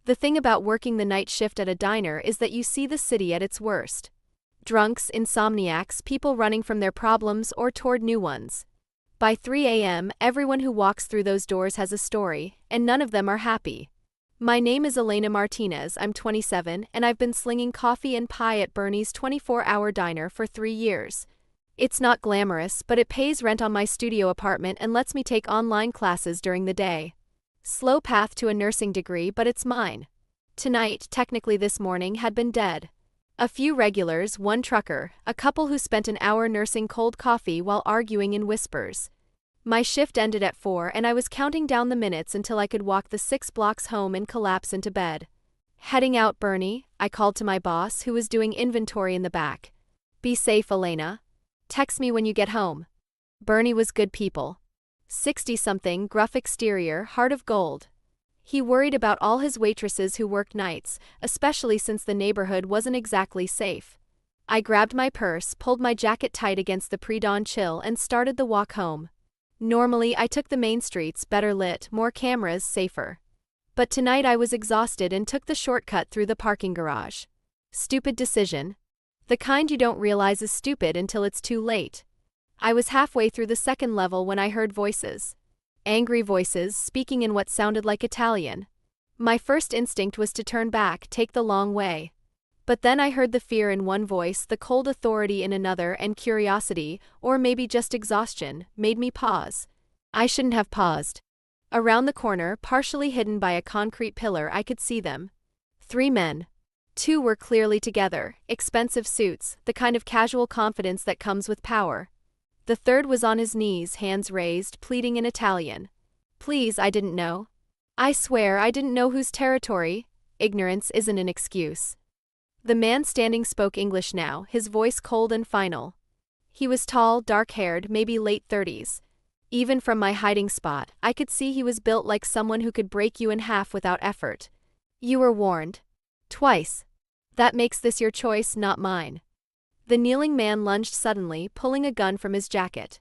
The thing about working the night shift at a diner is that you see the city at its worst. Drunks, insomniacs, people running from their problems or toward new ones. By 3 a.m., everyone who walks through those doors has a story, and none of them are happy. My name is Elena Martinez, I'm 27, and I've been slinging coffee and pie at Bernie's 24-hour diner for 3 years. It's not glamorous, but it pays rent on my studio apartment and lets me take online classes during the day. Slow path to a nursing degree, but it's mine. Tonight, technically this morning, had been dead. A few regulars, one trucker, a couple who spent an hour nursing cold coffee while arguing in whispers. My shift ended at 4 and I was counting down the minutes until I could walk the 6 blocks home and collapse into bed. Heading out, Bernie, I called to my boss, who was doing inventory in the back. Be safe, Elena. Text me when you get home. Bernie was good people. 60-something, gruff exterior, heart of gold. He worried about all his waitresses who worked nights, especially since the neighborhood wasn't exactly safe. I grabbed my purse, pulled my jacket tight against the pre-dawn chill, and started the walk home. Normally, I took the main streets, better lit, more cameras, safer. But tonight I was exhausted and took the shortcut through the parking garage. Stupid decision. The kind you don't realize is stupid until it's too late. I was halfway through the second level when I heard voices. Angry voices, speaking in what sounded like Italian. My first instinct was to turn back, take the long way. But then I heard the fear in one voice, the cold authority in another, and curiosity, or maybe just exhaustion, made me pause. I shouldn't have paused. Around the corner, partially hidden by a concrete pillar, I could see them. 3 men. 2 were clearly together, expensive suits, the kind of casual confidence that comes with power. The third was on his knees, hands raised, pleading in Italian. Please, I didn't know. I swear I didn't know whose territory. Ignorance isn't an excuse. The man standing spoke English now, his voice cold and final. He was tall, dark-haired, maybe late 30s. Even from my hiding spot, I could see he was built like someone who could break you in half without effort. You were warned. Twice. That makes this your choice, not mine. The kneeling man lunged suddenly, pulling a gun from his jacket.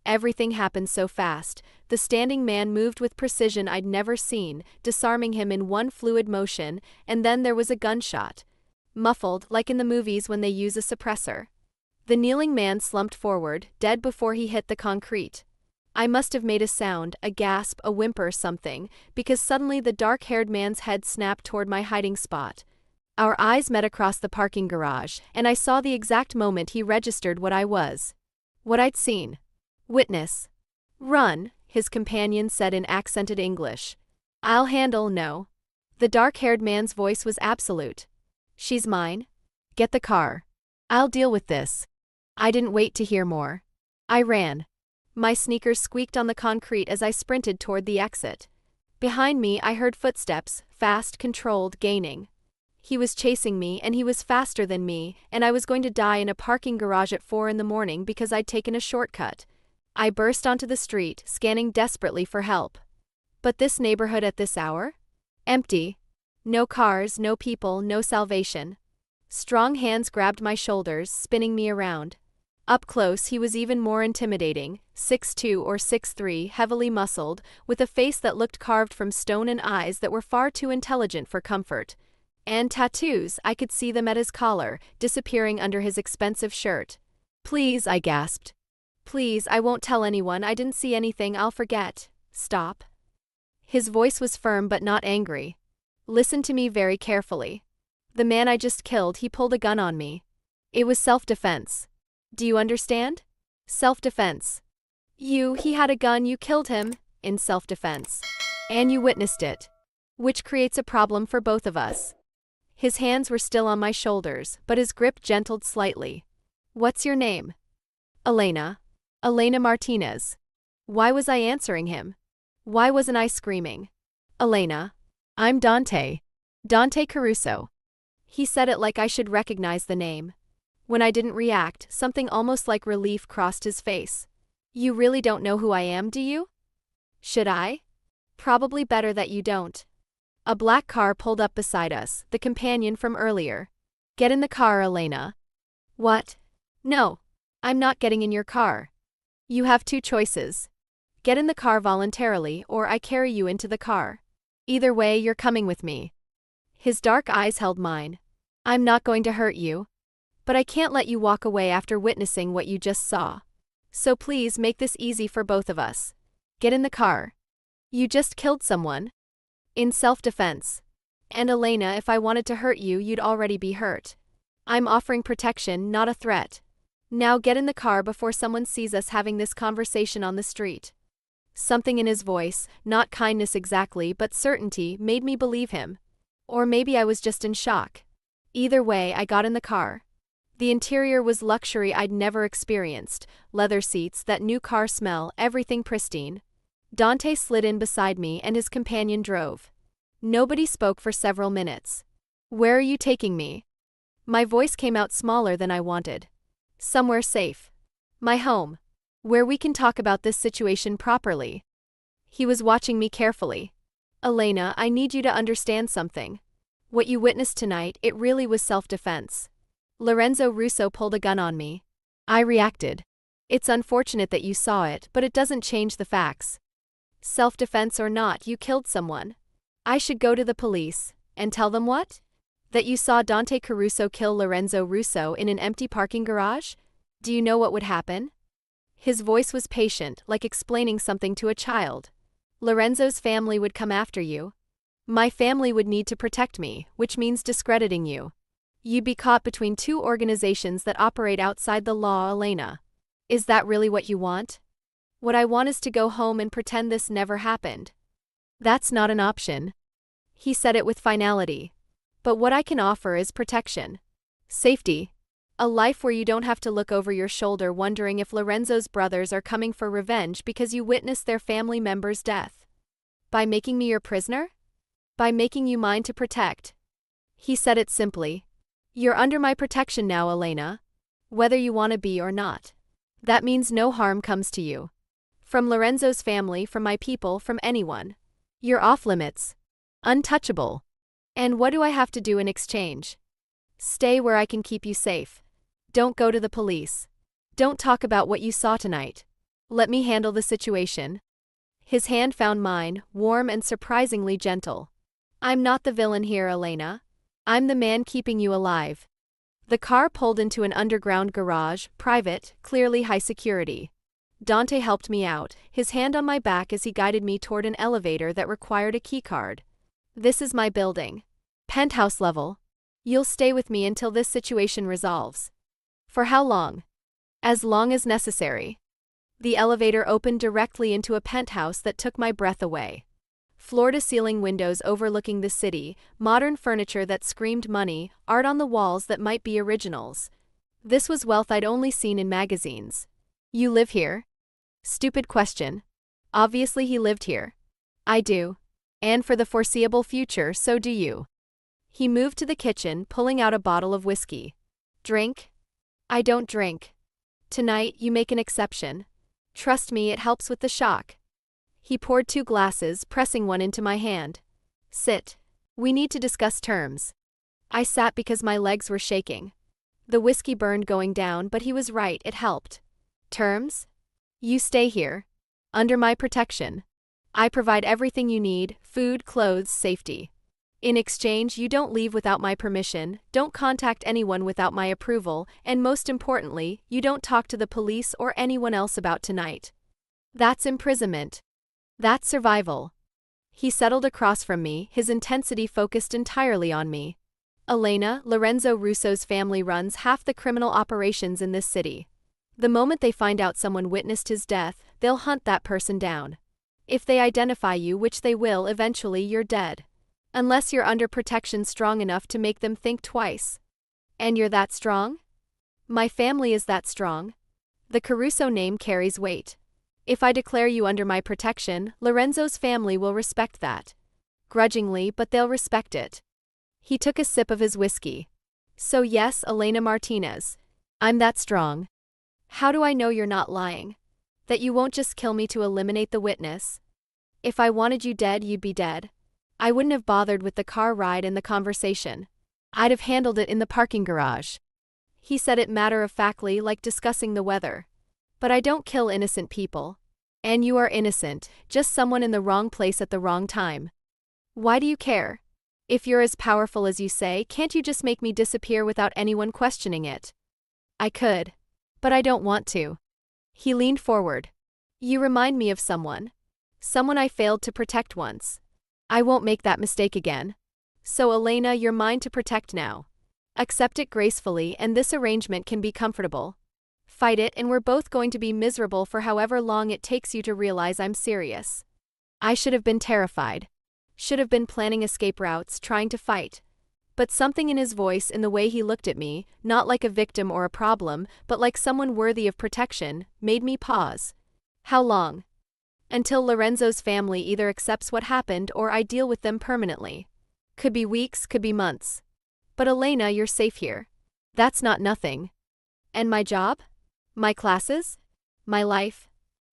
Everything happened so fast. The standing man moved with precision I'd never seen, disarming him in one fluid motion, and then there was a gunshot. Muffled, like in the movies when they use a suppressor. The kneeling man slumped forward, dead before he hit the concrete. I must have made a sound, a gasp, a whimper, something, because suddenly the dark-haired man's head snapped toward my hiding spot. Our eyes met across the parking garage, and I saw the exact moment he registered what I was. What I'd seen. Witness. Run, his companion said in accented English. I'll handle, no. The dark-haired man's voice was absolute. She's mine. Get the car. I'll deal with this. I didn't wait to hear more. I ran. My sneakers squeaked on the concrete as I sprinted toward the exit. Behind me I heard footsteps, fast, controlled, gaining. He was chasing me, and he was faster than me, and I was going to die in a parking garage at 4 in the morning because I'd taken a shortcut. I burst onto the street, scanning desperately for help. But this neighborhood at this hour? Empty. No cars, no people, no salvation. Strong hands grabbed my shoulders, spinning me around. Up close he was even more intimidating, 6'2" or 6'3", heavily muscled, with a face that looked carved from stone and eyes that were far too intelligent for comfort. And tattoos, I could see them at his collar, disappearing under his expensive shirt. Please, I gasped. Please, I won't tell anyone, I didn't see anything, I'll forget. Stop. His voice was firm but not angry. Listen to me very carefully. The man I just killed, he pulled a gun on me. It was self-defense. Do you understand? Self-defense. He had a gun, you killed him, in self-defense. And you witnessed it. Which creates a problem for both of us. His hands were still on my shoulders, but his grip gentled slightly. What's your name? Elena. Elena Martinez. Why was I answering him? Why wasn't I screaming? Elena. I'm Dante. Dante Caruso. He said it like I should recognize the name. When I didn't react, something almost like relief crossed his face. You really don't know who I am, do you? Should I? Probably better that you don't. A black car pulled up beside us, the companion from earlier. Get in the car, Elena. What? No. I'm not getting in your car. You have 2 choices. Get in the car voluntarily, or I carry you into the car. Either way, you're coming with me. His dark eyes held mine. I'm not going to hurt you. But I can't let you walk away after witnessing what you just saw. So please make this easy for both of us. Get in the car. You just killed someone. In self-defense. And Elena, if I wanted to hurt you, you'd already be hurt. I'm offering protection, not a threat. Now get in the car before someone sees us having this conversation on the street. Something in his voice, not kindness exactly, but certainty, made me believe him. Or maybe I was just in shock. Either way, I got in the car. The interior was luxury I'd never experienced, leather seats, that new car smell, everything pristine. Dante slid in beside me and his companion drove. Nobody spoke for several minutes. Where are you taking me? My voice came out smaller than I wanted. Somewhere safe. My home. Where we can talk about this situation properly. He was watching me carefully. Elena, I need you to understand something. What you witnessed tonight, it really was self-defense. Lorenzo Russo pulled a gun on me. I reacted. It's unfortunate that you saw it, but it doesn't change the facts. Self-defense or not, you killed someone. I should go to the police, and tell them what? That you saw Dante Caruso kill Lorenzo Russo in an empty parking garage? Do you know what would happen? His voice was patient, like explaining something to a child. Lorenzo's family would come after you. My family would need to protect me, which means discrediting you. You'd be caught between two organizations that operate outside the law, Elena. Is that really what you want? What I want is to go home and pretend this never happened. That's not an option. He said it with finality. But what I can offer is protection. Safety. A life where you don't have to look over your shoulder wondering if Lorenzo's brothers are coming for revenge because you witnessed their family member's death. By making me your prisoner? By making you mine to protect. He said it simply. You're under my protection now, Elena. Whether you want to be or not. That means no harm comes to you. From Lorenzo's family, from my people, from anyone. You're off limits. Untouchable. And what do I have to do in exchange? Stay where I can keep you safe. Don't go to the police. Don't talk about what you saw tonight. Let me handle the situation. His hand found mine, warm and surprisingly gentle. I'm not the villain here, Elena. I'm the man keeping you alive. The car pulled into an underground garage, private, clearly high security. Dante helped me out, his hand on my back as he guided me toward an elevator that required a keycard. This is my building. Penthouse level. You'll stay with me until this situation resolves. For how long? As long as necessary. The elevator opened directly into a penthouse that took my breath away. Floor-to-ceiling windows overlooking the city, modern furniture that screamed money, art on the walls that might be originals. This was wealth I'd only seen in magazines. You live here? Stupid question. Obviously he lived here. I do. And for the foreseeable future, so do you. He moved to the kitchen, pulling out a bottle of whiskey. Drink? I don't drink. Tonight, you make an exception. Trust me, it helps with the shock. He poured 2 glasses, pressing one into my hand. Sit. We need to discuss terms. I sat because my legs were shaking. The whiskey burned going down, but he was right, it helped. Terms? You stay here. Under my protection. I provide everything you need, food, clothes, safety. In exchange, you don't leave without my permission, don't contact anyone without my approval, and most importantly, you don't talk to the police or anyone else about tonight. That's imprisonment. That's survival. He settled across from me, his intensity focused entirely on me. Elena, Lorenzo Russo's family runs half the criminal operations in this city. The moment they find out someone witnessed his death, they'll hunt that person down. If they identify you, which they will, eventually you're dead. Unless you're under protection strong enough to make them think twice. And you're that strong? My family is that strong. The Caruso name carries weight. If I declare you under my protection, Lorenzo's family will respect that. Grudgingly, but they'll respect it. He took a sip of his whiskey. So yes, Elena Martinez. I'm that strong. How do I know you're not lying? That you won't just kill me to eliminate the witness? If I wanted you dead, you'd be dead. I wouldn't have bothered with the car ride and the conversation. I'd have handled it in the parking garage. He said it matter-of-factly, like discussing the weather. But I don't kill innocent people. And you are innocent, just someone in the wrong place at the wrong time. Why do you care? If you're as powerful as you say, can't you just make me disappear without anyone questioning it? I could. But I don't want to. He leaned forward. You remind me of someone. Someone I failed to protect once. I won't make that mistake again. So Elena, you're mine to protect now. Accept it gracefully and this arrangement can be comfortable. Fight it and we're both going to be miserable for however long it takes you to realize I'm serious. I should have been terrified. Should have been planning escape routes, trying to fight. But something in his voice, in the way he looked at me, not like a victim or a problem, but like someone worthy of protection, made me pause. How long? Until Lorenzo's family either accepts what happened or I deal with them permanently. Could be weeks, could be months. But Elena, you're safe here. That's not nothing. And my job? My classes? My life?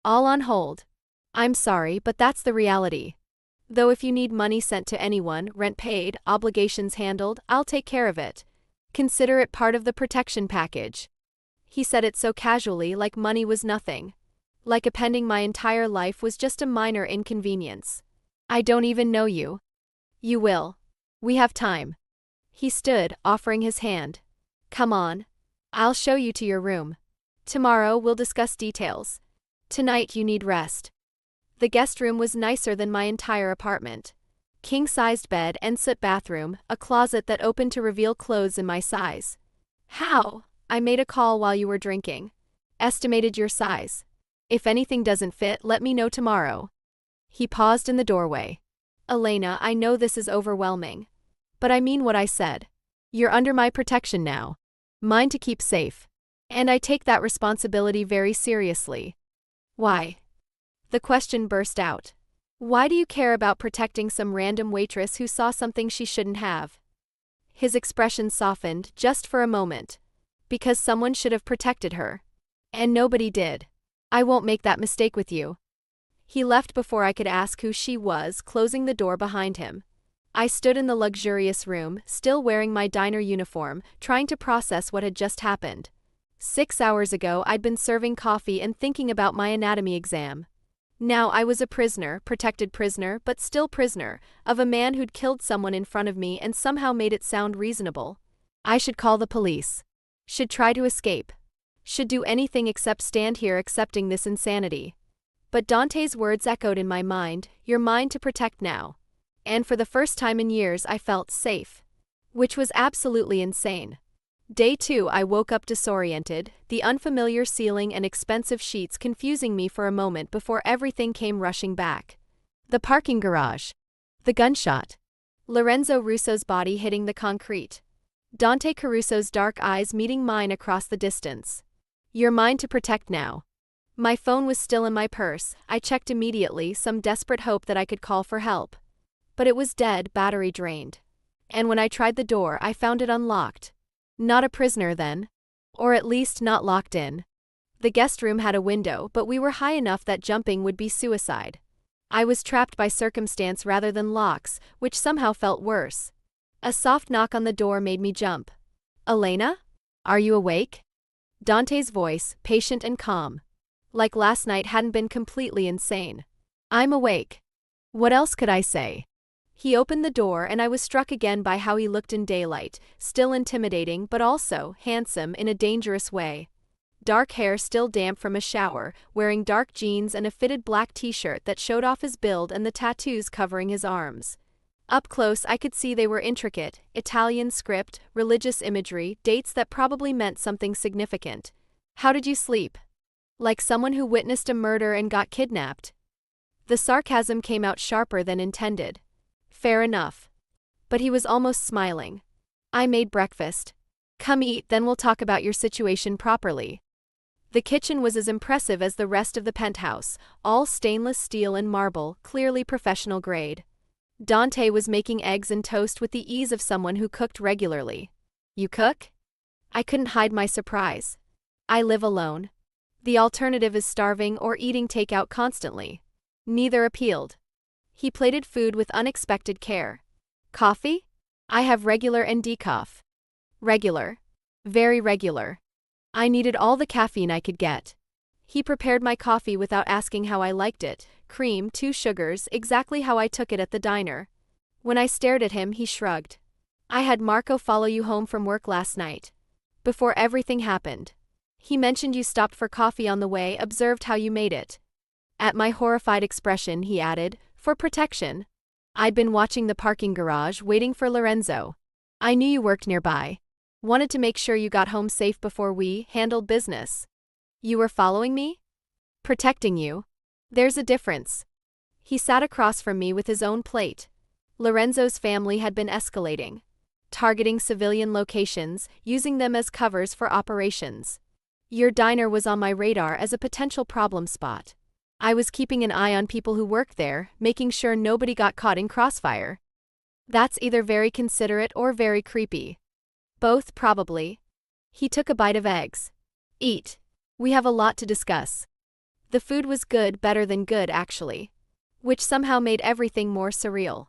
All on hold. I'm sorry, but that's the reality. Though if you need money sent to anyone, rent paid, obligations handled, I'll take care of it. Consider it part of the protection package. He said it so casually, like money was nothing. Like appending my entire life was just a minor inconvenience. I don't even know you. You will. We have time. He stood, offering his hand. Come on. I'll show you to your room. Tomorrow we'll discuss details. Tonight you need rest. The guest room was nicer than my entire apartment. King-sized bed, ensuite bathroom, a closet that opened to reveal clothes in my size. How? I made a call while you were drinking. Estimated your size. If anything doesn't fit, let me know tomorrow. He paused in the doorway. Elena, I know this is overwhelming. But I mean what I said. You're under my protection now. Mine to keep safe. And I take that responsibility very seriously. Why? The question burst out. Why do you care about protecting some random waitress who saw something she shouldn't have? His expression softened, just for a moment. Because someone should have protected her. And nobody did. I won't make that mistake with you. He left before I could ask who she was, closing the door behind him. I stood in the luxurious room, still wearing my diner uniform, trying to process what had just happened. 6 hours ago I'd been serving coffee and thinking about my anatomy exam. Now I was a prisoner, protected prisoner, but still prisoner, of a man who'd killed someone in front of me and somehow made it sound reasonable. I should call the police. Should try to escape. Should do anything except stand here accepting this insanity. But Dante's words echoed in my mind, you're mine to protect now. And for the first time in years I felt safe. Which was absolutely insane. Day 2 I woke up disoriented, the unfamiliar ceiling and expensive sheets confusing me for a moment before everything came rushing back. The parking garage. The gunshot. Lorenzo Russo's body hitting the concrete. Dante Caruso's dark eyes meeting mine across the distance. You're mine to protect now. My phone was still in my purse, I checked immediately, some desperate hope that I could call for help. But it was dead, battery drained. And when I tried the door, I found it unlocked. Not a prisoner then. Or at least not locked in. The guest room had a window, but we were high enough that jumping would be suicide. I was trapped by circumstance rather than locks, which somehow felt worse. A soft knock on the door made me jump. Elena? Are you awake? Dante's voice, patient and calm. Like last night hadn't been completely insane. I'm awake. What else could I say? He opened the door and I was struck again by how he looked in daylight, still intimidating but also handsome in a dangerous way. Dark hair still damp from a shower, wearing dark jeans and a fitted black t-shirt that showed off his build and the tattoos covering his arms. Up close I could see they were intricate, Italian script, religious imagery, dates that probably meant something significant. How did you sleep? Like someone who witnessed a murder and got kidnapped. The sarcasm came out sharper than intended. Fair enough. But he was almost smiling. I made breakfast. Come eat, then we'll talk about your situation properly. The kitchen was as impressive as the rest of the penthouse, all stainless steel and marble, clearly professional grade. Dante was making eggs and toast with the ease of someone who cooked regularly. You cook? I couldn't hide my surprise. I live alone. The alternative is starving or eating takeout constantly. Neither appealed. He plated food with unexpected care. Coffee? I have regular and decaf. Regular. Very regular. I needed all the caffeine I could get. He prepared my coffee without asking how I liked it, cream, 2 sugars, exactly how I took it at the diner. When I stared at him, he shrugged. I had Marco follow you home from work last night. Before everything happened. He mentioned you stopped for coffee on the way, observed how you made it. At my horrified expression, he added, for protection. I'd been watching the parking garage, waiting for Lorenzo. I knew you worked nearby. Wanted to make sure you got home safe before we handled business. You were following me? Protecting you. There's a difference. He sat across from me with his own plate. Lorenzo's family had been escalating. Targeting civilian locations, using them as covers for operations. Your diner was on my radar as a potential problem spot. I was keeping an eye on people who work there, making sure nobody got caught in crossfire. That's either very considerate or very creepy. Both, probably. He took a bite of eggs. Eat. We have a lot to discuss. The food was good, better than good actually. Which somehow made everything more surreal.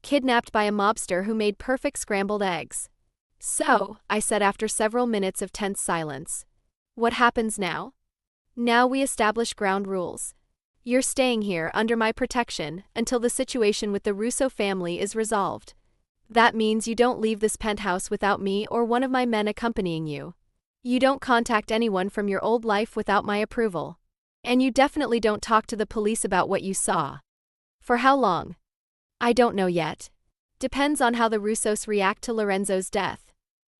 Kidnapped by a mobster who made perfect scrambled eggs. So, I said after several minutes of tense silence. What happens now? Now we establish ground rules. You're staying here under my protection until the situation with the Russo family is resolved. That means you don't leave this penthouse without me or one of my men accompanying you. You don't contact anyone from your old life without my approval. And you definitely don't talk to the police about what you saw. For how long? I don't know yet. Depends on how the Russos react to Lorenzo's death.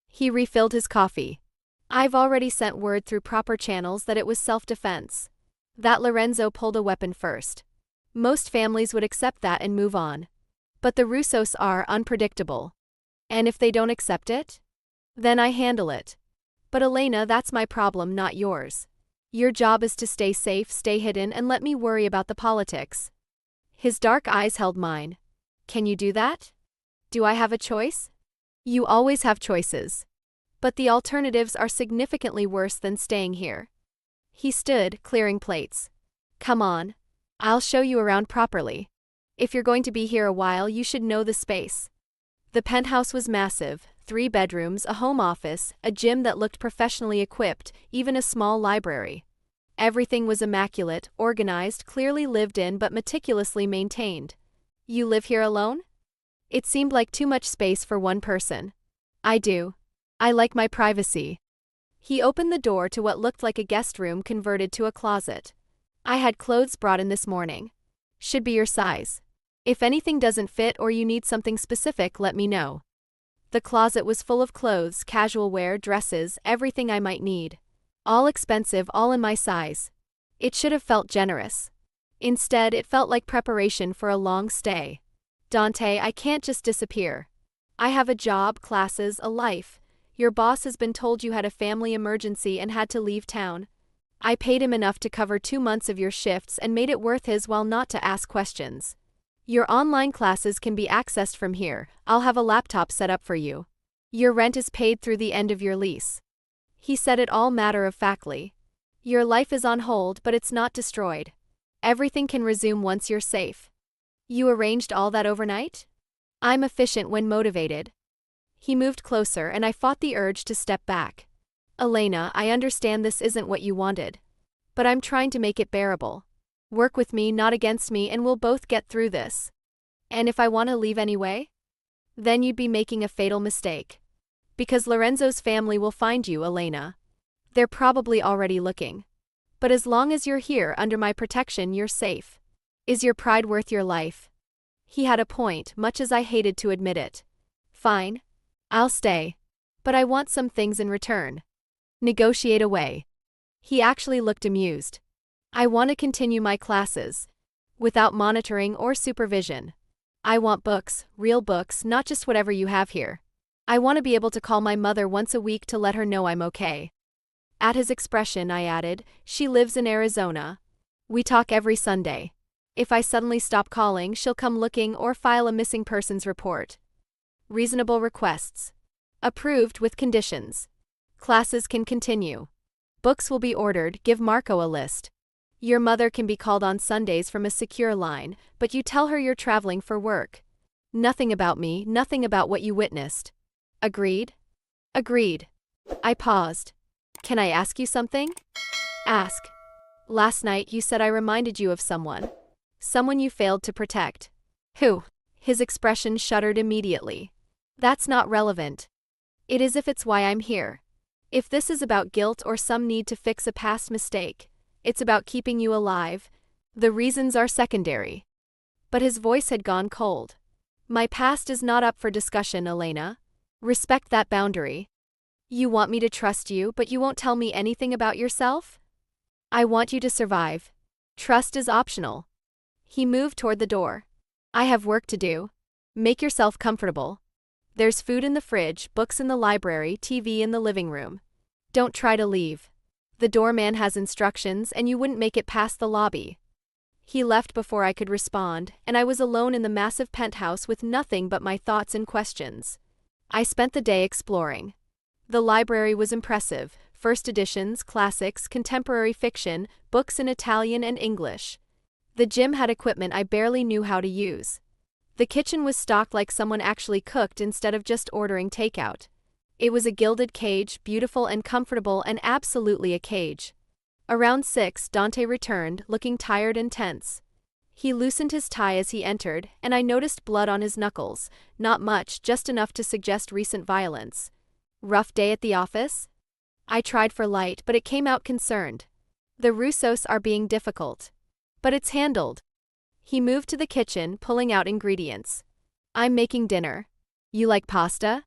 He refilled his coffee. I've already sent word through proper channels that it was self-defense. That Lorenzo pulled a weapon first. Most families would accept that and move on. But the Russos are unpredictable. And if they don't accept it? Then I handle it. But Elena, that's my problem, not yours. Your job is to stay safe, stay hidden, and let me worry about the politics. His dark eyes held mine. Can you do that? Do I have a choice? You always have choices. But the alternatives are significantly worse than staying here. He stood, clearing plates. Come on. I'll show you around properly. If you're going to be here a while, you should know the space. The penthouse was massive, 3 bedrooms, a home office, a gym that looked professionally equipped, even a small library. Everything was immaculate, organized, clearly lived in but meticulously maintained. You live here alone? It seemed like too much space for one person. I do. I like my privacy. He opened the door to what looked like a guest room converted to a closet. I had clothes brought in this morning. Should be your size. If anything doesn't fit or you need something specific, let me know. The closet was full of clothes, casual wear, dresses, everything I might need. All expensive, all in my size. It should have felt generous. Instead, it felt like preparation for a long stay. Dante, I can't just disappear. I have a job, classes, a life. Your boss has been told you had a family emergency and had to leave town. I paid him enough to cover 2 months of your shifts and made it worth his while not to ask questions. Your online classes can be accessed from here. I'll have a laptop set up for you. Your rent is paid through the end of your lease. He said it all matter-of-factly. Your life is on hold, but it's not destroyed. Everything can resume once you're safe. You arranged all that overnight? I'm efficient when motivated. He moved closer and I fought the urge to step back. Elena, I understand this isn't what you wanted. But I'm trying to make it bearable. Work with me, not against me, and we'll both get through this. And if I want to leave anyway? Then you'd be making a fatal mistake. Because Lorenzo's family will find you, Elena. They're probably already looking. But as long as you're here under my protection, you're safe. Is your pride worth your life? He had a point, much as I hated to admit it. Fine. I'll stay. But I want some things in return. Negotiate away. He actually looked amused. I want to continue my classes. Without monitoring or supervision. I want books, real books, not just whatever you have here. I want to be able to call my mother once a week to let her know I'm okay. At his expression, I added, she lives in Arizona. We talk every Sunday. If I suddenly stop calling, she'll come looking or file a missing persons report. Reasonable requests. Approved with conditions. Classes can continue. Books will be ordered, give Marco a list. Your mother can be called on Sundays from a secure line, but you tell her you're traveling for work. Nothing about me, nothing about what you witnessed. Agreed? Agreed. I paused. Can I ask you something? Ask. Last night you said I reminded you of someone. Someone you failed to protect. Who? His expression shuddered immediately. That's not relevant. It is if it's why I'm here. If this is about guilt or some need to fix a past mistake, it's about keeping you alive. The reasons are secondary. But his voice had gone cold. My past is not up for discussion, Elena. Respect that boundary. You want me to trust you, but you won't tell me anything about yourself? I want you to survive. Trust is optional. He moved toward the door. I have work to do. Make yourself comfortable. There's food in the fridge, books in the library, TV in the living room. Don't try to leave. The doorman has instructions and you wouldn't make it past the lobby. He left before I could respond, and I was alone in the massive penthouse with nothing but my thoughts and questions. I spent the day exploring. The library was impressive. First editions, classics, contemporary fiction, books in Italian and English. The gym had equipment I barely knew how to use. The kitchen was stocked like someone actually cooked instead of just ordering takeout. It was a gilded cage, beautiful and comfortable and absolutely a cage. Around 6, Dante returned, looking tired and tense. He loosened his tie as he entered, and I noticed blood on his knuckles, not much, just enough to suggest recent violence. Rough day at the office? I tried for light, but it came out concerned. The Russos are being difficult. But it's handled. He moved to the kitchen, pulling out ingredients. I'm making dinner. You like pasta?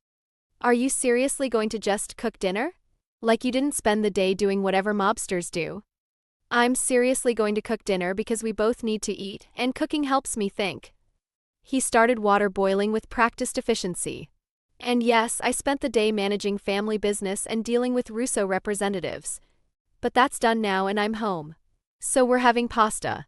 Are you seriously going to just cook dinner? Like you didn't spend the day doing whatever mobsters do? I'm seriously going to cook dinner because we both need to eat, and cooking helps me think. He started water boiling with practiced efficiency. And yes, I spent the day managing family business and dealing with Russo representatives. But that's done now and I'm home. So we're having pasta.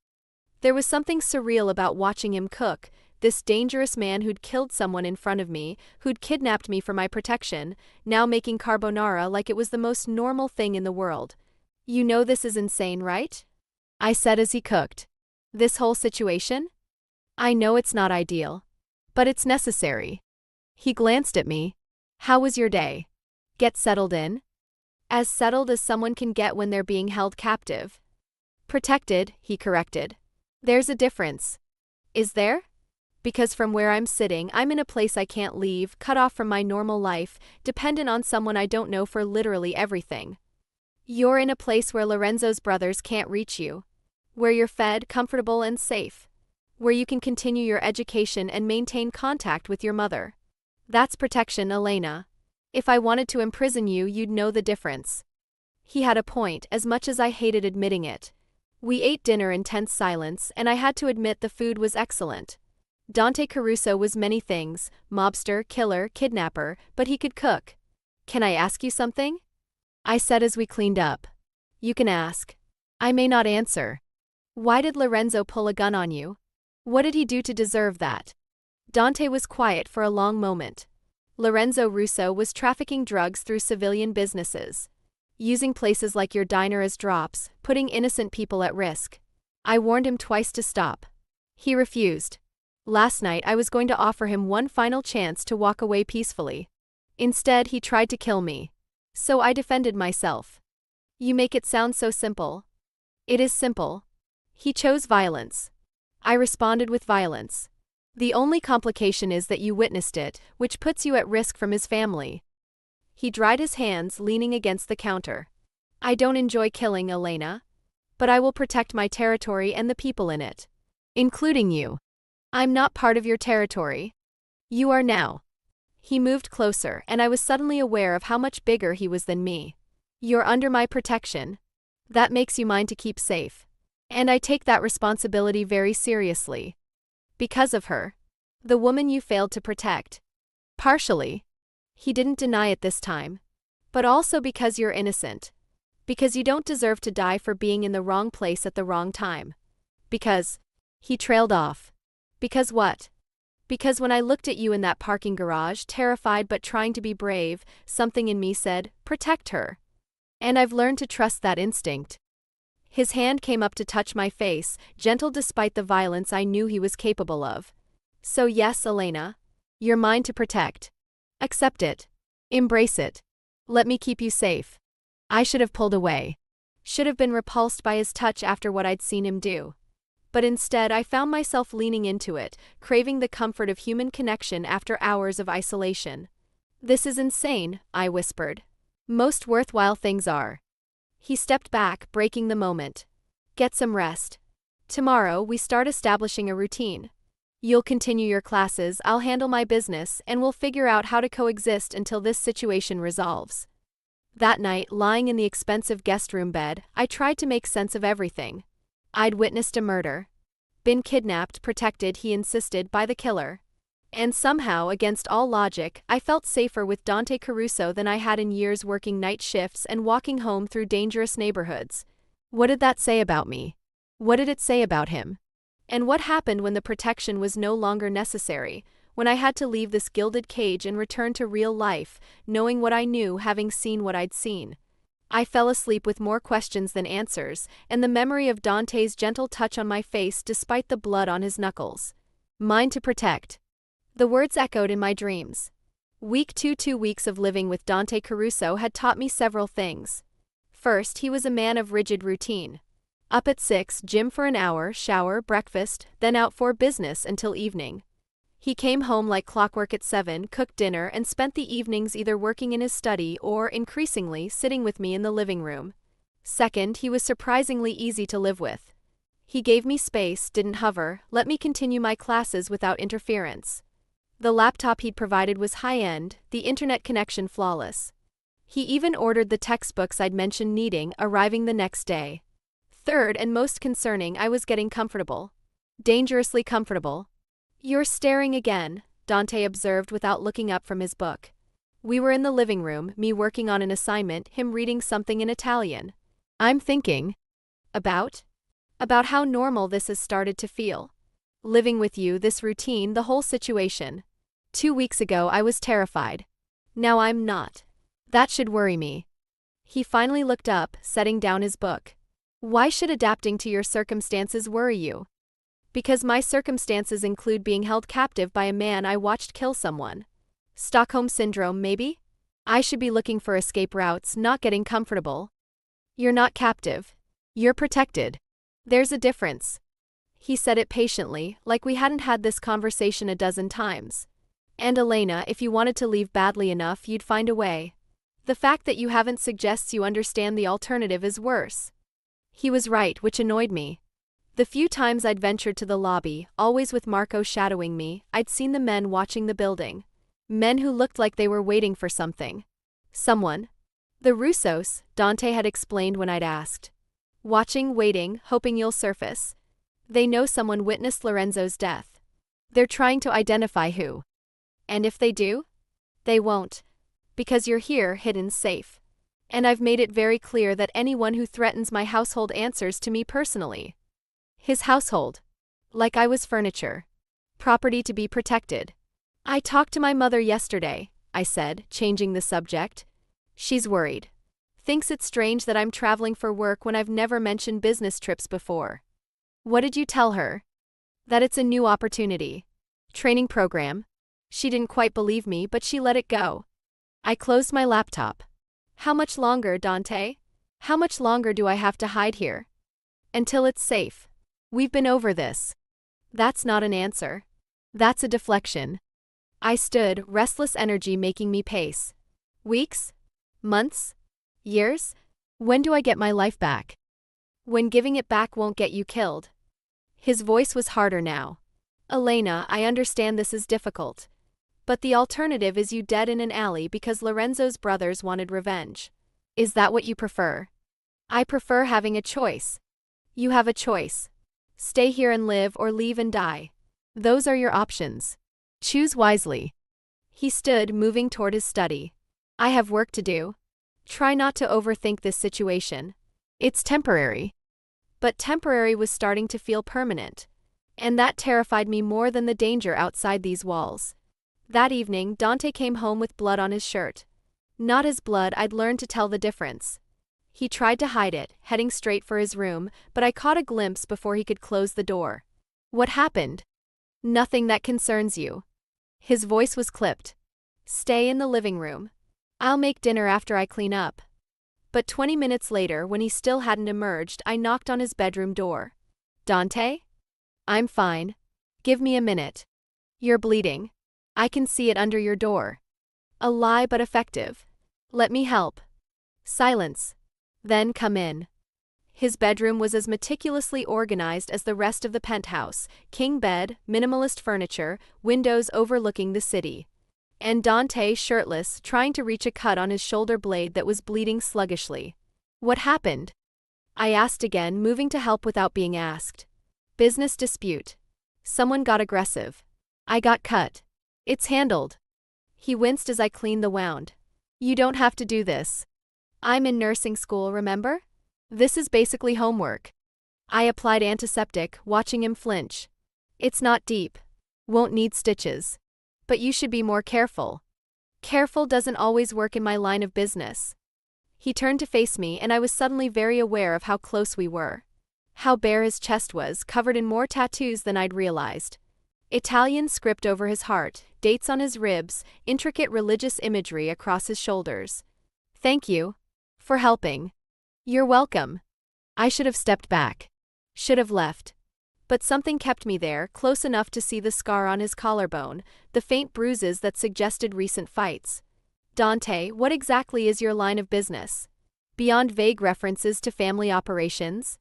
There was something surreal about watching him cook, this dangerous man who'd killed someone in front of me, who'd kidnapped me for my protection, now making carbonara like it was the most normal thing in the world. You know this is insane, right? I said as he cooked. This whole situation? I know it's not ideal. But it's necessary. He glanced at me. How was your day? Get settled in? As settled as someone can get when they're being held captive. Protected, he corrected. There's a difference. Is there? Because from where I'm sitting, I'm in a place I can't leave, cut off from my normal life, dependent on someone I don't know for literally everything. You're in a place where Lorenzo's brothers can't reach you. Where you're fed, comfortable and safe. Where you can continue your education and maintain contact with your mother. That's protection, Elena. If I wanted to imprison you, you'd know the difference. He had a point, as much as I hated admitting it. We ate dinner in tense silence, and I had to admit the food was excellent. Dante Caruso was many things, mobster, killer, kidnapper, but he could cook. Can I ask you something? I said as we cleaned up. You can ask. I may not answer. Why did Lorenzo pull a gun on you? What did he do to deserve that? Dante was quiet for a long moment. Lorenzo Russo was trafficking drugs through civilian businesses. Using places like your diner as drops, putting innocent people at risk. I warned him twice to stop. He refused. Last night I was going to offer him one final chance to walk away peacefully. Instead, he tried to kill me. So I defended myself. You make it sound so simple. It is simple. He chose violence. I responded with violence. The only complication is that you witnessed it, which puts you at risk from his family. He dried his hands, leaning against the counter. I don't enjoy killing, Elena. But I will protect my territory and the people in it. Including you. I'm not part of your territory. You are now. He moved closer, and I was suddenly aware of how much bigger he was than me. You're under my protection. That makes you mine to keep safe. And I take that responsibility very seriously. Because of her. The woman you failed to protect. Partially. He didn't deny it this time. But also because you're innocent. Because you don't deserve to die for being in the wrong place at the wrong time. Because. He trailed off. Because what? Because when I looked at you in that parking garage, terrified but trying to be brave, something in me said, protect her. And I've learned to trust that instinct. His hand came up to touch my face, gentle despite the violence I knew he was capable of. So yes, Elena. You're mine to protect. Accept it. Embrace it. Let me keep you safe. I should have pulled away. Should have been repulsed by his touch after what I'd seen him do. But instead I found myself leaning into it, craving the comfort of human connection after hours of isolation. "This is insane," I whispered. "Most worthwhile things are." He stepped back, breaking the moment. "Get some rest. Tomorrow, we start establishing a routine. You'll continue your classes, I'll handle my business, and we'll figure out how to coexist until this situation resolves." That night, lying in the expensive guest room bed, I tried to make sense of everything. I'd witnessed a murder. Been kidnapped, protected, he insisted, by the killer. And somehow, against all logic, I felt safer with Dante Caruso than I had in years working night shifts and walking home through dangerous neighborhoods. What did that say about me? What did it say about him? And what happened when the protection was no longer necessary, when I had to leave this gilded cage and return to real life, knowing what I knew, having seen what I'd seen? I fell asleep with more questions than answers, and the memory of Dante's gentle touch on my face despite the blood on his knuckles. "Mine to protect." The words echoed in my dreams. Week 2 weeks of living with Dante Caruso had taught me several things. First, he was a man of rigid routine. Up at 6, gym for an hour, shower, breakfast, then out for business until evening. He came home like clockwork at 7, cooked dinner, and spent the evenings either working in his study or, increasingly, sitting with me in the living room. Second, he was surprisingly easy to live with. He gave me space, didn't hover, let me continue my classes without interference. The laptop he'd provided was high-end, the internet connection flawless. He even ordered the textbooks I'd mentioned needing, arriving the next day. Third, and most concerning, I was getting comfortable. Dangerously comfortable. "You're staring again," Dante observed without looking up from his book. We were in the living room, me working on an assignment, him reading something in Italian. I'm thinking. About how normal this has started to feel. Living with you, this routine, the whole situation. 2 weeks ago I was terrified. Now I'm not. That should worry me. He finally looked up, setting down his book. "Why should adapting to your circumstances worry you?" "Because my circumstances include being held captive by a man I watched kill someone. Stockholm Syndrome, maybe? I should be looking for escape routes, not getting comfortable." "You're not captive. You're protected. There's a difference." He said it patiently, like we hadn't had this conversation a dozen times. "And Elena, if you wanted to leave badly enough, you'd find a way. The fact that you haven't suggests you understand the alternative is worse." He was right, which annoyed me. The few times I'd ventured to the lobby, always with Marco shadowing me, I'd seen the men watching the building. Men who looked like they were waiting for something. Someone. "The Russos," Dante had explained when I'd asked. "Watching, waiting, hoping you'll surface. They know someone witnessed Lorenzo's death. They're trying to identify who. And if they do? They won't. Because you're here, hidden, safe. And I've made it very clear that anyone who threatens my household answers to me personally." His household. Like I was furniture. Property to be protected. "I talked to my mother yesterday," I said, changing the subject. "She's worried. Thinks it's strange that I'm traveling for work when I've never mentioned business trips before." "What did you tell her?" "That it's a new opportunity. Training program." She didn't quite believe me, but she let it go. I closed my laptop. "How much longer, Dante? How much longer do I have to hide here?" "Until it's safe. We've been over this." That's not an answer. That's a deflection. I stood, restless energy making me pace. Weeks? Months? Years? When do I get my life back? When giving it back won't get you killed. His voice was harder now. "Elena, I understand this is difficult. But the alternative is you dead in an alley because Lorenzo's brothers wanted revenge. Is that what you prefer?" "I prefer having a choice." "You have a choice. Stay here and live or leave and die. Those are your options. Choose wisely." He stood, moving toward his study. "I have work to do. Try not to overthink this situation. It's temporary." But temporary was starting to feel permanent. And that terrified me more than the danger outside these walls. That evening, Dante came home with blood on his shirt. Not his blood, I'd learned to tell the difference. He tried to hide it, heading straight for his room, but I caught a glimpse before he could close the door. "What happened?" "Nothing that concerns you." His voice was clipped. "Stay in the living room. I'll make dinner after I clean up." But 20 minutes later, when he still hadn't emerged, I knocked on his bedroom door. "Dante?" I'm fine. Give me a minute. You're bleeding. I can see it under your door. A lie but effective. Let me help. Silence. Then come in. His bedroom was as meticulously organized as the rest of the penthouse, king bed, minimalist furniture, windows overlooking the city. And Dante shirtless, trying to reach a cut on his shoulder blade that was bleeding sluggishly. What happened? I asked again, moving to help without being asked. Business dispute. Someone got aggressive. I got cut. It's handled. He winced as I cleaned the wound. You don't have to do this. I'm in nursing school, remember? This is basically homework. I applied antiseptic, watching him flinch. It's not deep. Won't need stitches. But you should be more careful. Careful doesn't always work in my line of business. He turned to face me and I was suddenly very aware of how close we were. How bare his chest was, covered in more tattoos than I'd realized. Italian script over his heart, dates on his ribs, intricate religious imagery across his shoulders. Thank you. For helping. You're welcome. I should have stepped back. Should have left. But something kept me there, close enough to see the scar on his collarbone, the faint bruises that suggested recent fights. Dante, what exactly is your line of business? Beyond vague references to family operations?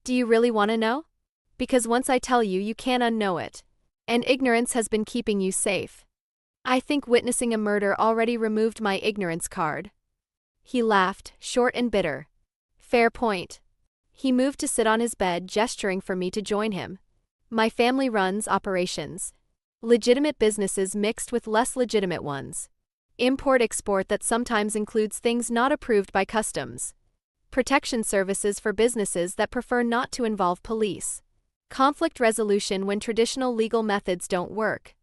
Do you really want to know? Because once I tell you, you can't unknow it. And ignorance has been keeping you safe. I think witnessing a murder already removed my ignorance card. He laughed, short and bitter. Fair point. He moved to sit on his bed, gesturing for me to join him. My family runs operations. Legitimate businesses mixed with less legitimate ones. Import-export that sometimes includes things not approved by customs. Protection services for businesses that prefer not to involve police. Conflict resolution when traditional legal methods don't work.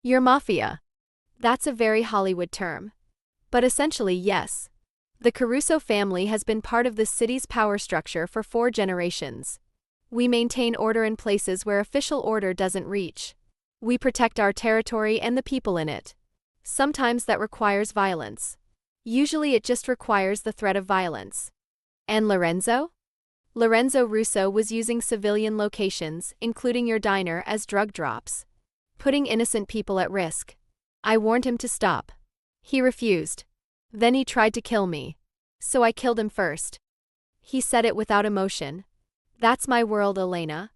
You're mafia. That's a very Hollywood term. But essentially, yes. The Caruso family has been part of this city's power structure for 4 generations. We maintain order in places where official order doesn't reach. We protect our territory and the people in it. Sometimes that requires violence. Usually it just requires the threat of violence. And Lorenzo? Lorenzo Russo was using civilian locations, including your diner, as drug drops. Putting innocent people at risk. I warned him to stop. He refused. Then he tried to kill me. So I killed him first. He said it without emotion. That's my world, Elena.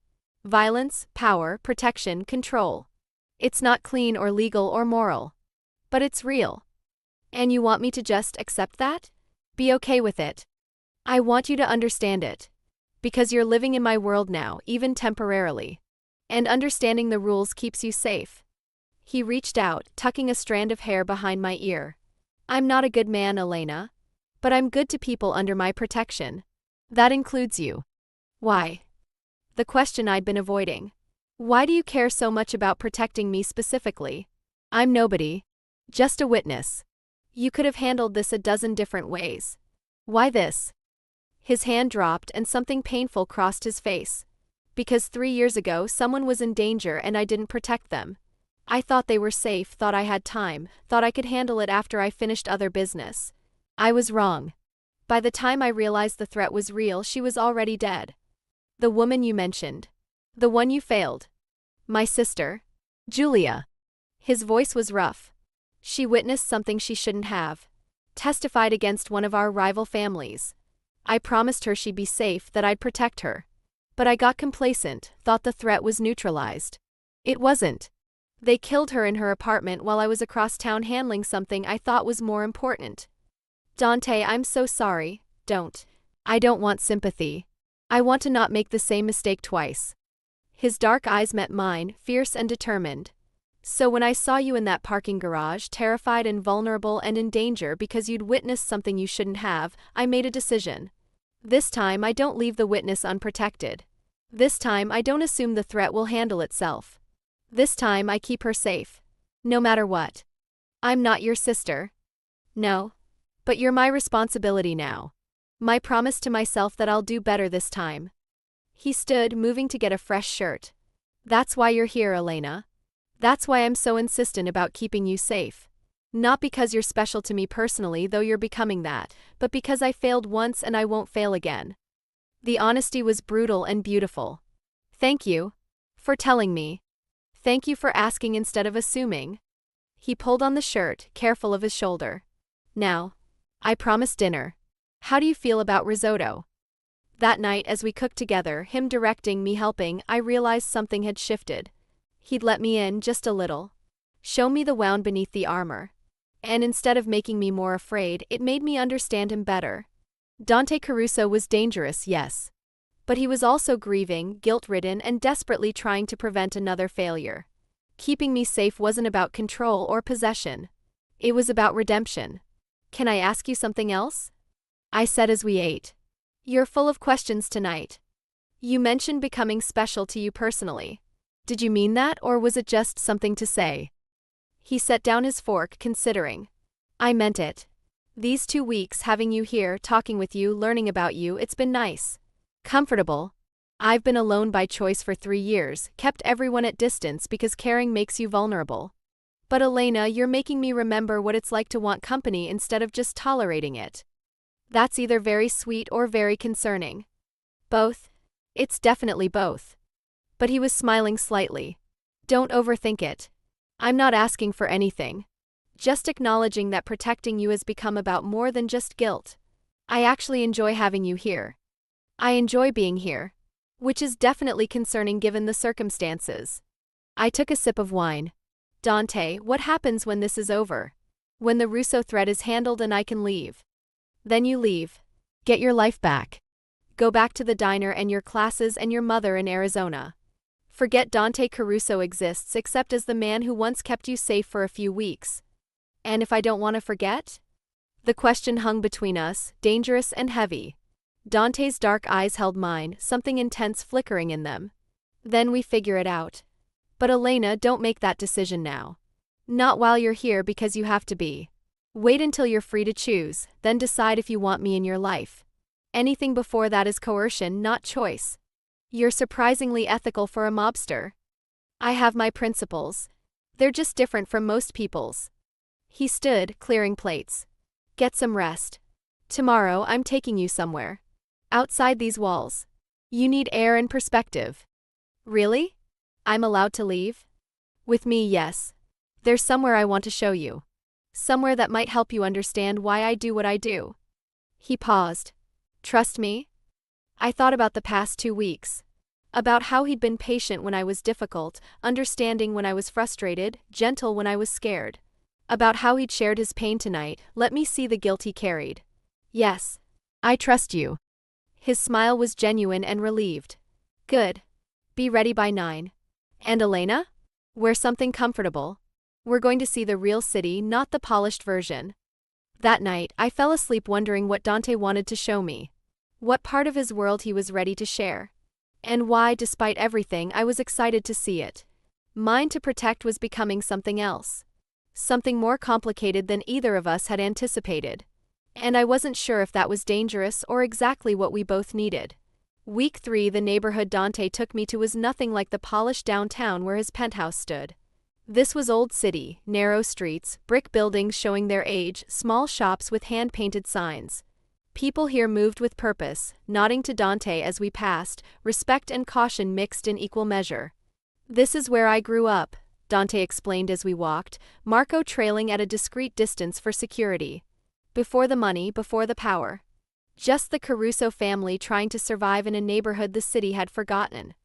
Violence, power, protection, control. It's not clean or legal or moral. But it's real. And you want me to just accept that? Be okay with it. I want you to understand it. Because you're living in my world now, even temporarily. And understanding the rules keeps you safe. He reached out, tucking a strand of hair behind my ear. I'm not a good man, Elena. But I'm good to people under my protection. That includes you. Why? The question I'd been avoiding. Why do you care so much about protecting me specifically? I'm nobody. Just a witness. You could have handled this a dozen different ways. Why this? His hand dropped and something painful crossed his face. Because 3 years ago someone was in danger and I didn't protect them. I thought they were safe, thought I had time, thought I could handle it after I finished other business. I was wrong. By the time I realized the threat was real, she was already dead. The woman you mentioned. The one you failed. My sister. Julia. His voice was rough. She witnessed something she shouldn't have. Testified against one of our rival families. I promised her she'd be safe, that I'd protect her. But I got complacent, thought the threat was neutralized. It wasn't. They killed her in her apartment while I was across town handling something I thought was more important. Dante, I'm so sorry. Don't. I don't want sympathy. I want to not make the same mistake twice. His dark eyes met mine, fierce and determined. So when I saw you in that parking garage, terrified and vulnerable and in danger because you'd witnessed something you shouldn't have, I made a decision. This time I don't leave the witness unprotected. This time I don't assume the threat will handle itself. This time I keep her safe. No matter what. I'm not your sister. No. But you're my responsibility now. My promise to myself that I'll do better this time. He stood, moving to get a fresh shirt. That's why you're here, Elena. That's why I'm so insistent about keeping you safe. Not because you're special to me personally, though you're becoming that, but because I failed once and I won't fail again. The honesty was brutal and beautiful. Thank you. For telling me. Thank you for asking instead of assuming. He pulled on the shirt, careful of his shoulder. Now. I promised dinner. How do you feel about risotto? That night as we cooked together, him directing, me helping, I realized something had shifted. He'd let me in just a little. Show me the wound beneath the armor. And instead of making me more afraid, it made me understand him better. Dante Caruso was dangerous, yes. But he was also grieving, guilt-ridden, and desperately trying to prevent another failure. Keeping me safe wasn't about control or possession. It was about redemption. Can I ask you something else? I said as we ate. You're full of questions tonight. You mentioned becoming special to you personally. Did you mean that, or was it just something to say? He set down his fork, considering. I meant it. These 2 weeks having you here, talking with you, learning about you, it's been nice. Comfortable. I've been alone by choice for 3 years, kept everyone at distance because caring makes you vulnerable. But Elena, you're making me remember what it's like to want company instead of just tolerating it. That's either very sweet or very concerning. Both? It's definitely both. But he was smiling slightly. Don't overthink it. I'm not asking for anything. Just acknowledging that protecting you has become about more than just guilt. I actually enjoy having you here. I enjoy being here. Which is definitely concerning given the circumstances. I took a sip of wine. Dante, what happens when this is over? When the Russo threat is handled and I can leave? Then you leave. Get your life back. Go back to the diner and your classes and your mother in Arizona. Forget Dante Caruso exists except as the man who once kept you safe for a few weeks. And if I don't want to forget? The question hung between us, dangerous and heavy. Dante's dark eyes held mine, something intense flickering in them. Then we figure it out. But Elena, don't make that decision now. Not while you're here because you have to be. Wait until you're free to choose, then decide if you want me in your life. Anything before that is coercion, not choice. You're surprisingly ethical for a mobster. I have my principles. They're just different from most people's. He stood, clearing plates. Get some rest. Tomorrow I'm taking you somewhere. Outside these walls. You need air and perspective. Really? I'm allowed to leave? With me, yes. There's somewhere I want to show you. Somewhere that might help you understand why I do what I do. He paused. Trust me? I thought about the past 2 weeks. About how he'd been patient when I was difficult, understanding when I was frustrated, gentle when I was scared. About how he'd shared his pain tonight, let me see the guilt he carried. Yes. I trust you. His smile was genuine and relieved. Good. Be ready by 9. And Elena? Wear something comfortable. We're going to see the real city, not the polished version. That night, I fell asleep wondering what Dante wanted to show me. What part of his world he was ready to share. And why, despite everything, I was excited to see it. Mine to protect was becoming something else. Something more complicated than either of us had anticipated. And I wasn't sure if that was dangerous or exactly what we both needed. Week 3, the neighborhood Dante took me to was nothing like the polished downtown where his penthouse stood. This was Old City, narrow streets, brick buildings showing their age, small shops with hand-painted signs. People here moved with purpose, nodding to Dante as we passed, respect and caution mixed in equal measure. This is where I grew up, Dante explained as we walked, Marco trailing at a discreet distance for security. Before the money, before the power. Just the Caruso family trying to survive in a neighborhood the city had forgotten.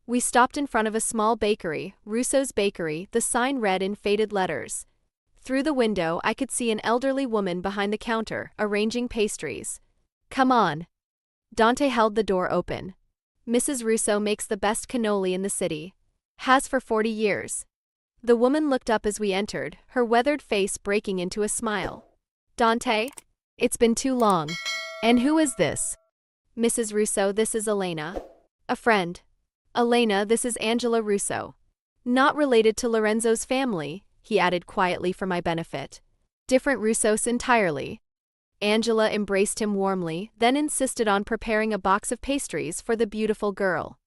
We stopped in front of a small bakery, Russo's Bakery, the sign read in faded letters. Through the window I could see an elderly woman behind the counter, arranging pastries. Come on. Dante held the door open. Mrs. Russo makes the best cannoli in the city. Has for 40 years. The woman looked up as we entered, her weathered face breaking into a smile. Dante? It's been too long. And who is this? Mrs. Russo, this is Elena. A friend. Elena, this is Angela Russo. Not related to Lorenzo's family, he added quietly for my benefit. Different Russos entirely. Angela embraced him warmly, then insisted on preparing a box of pastries for the beautiful girl.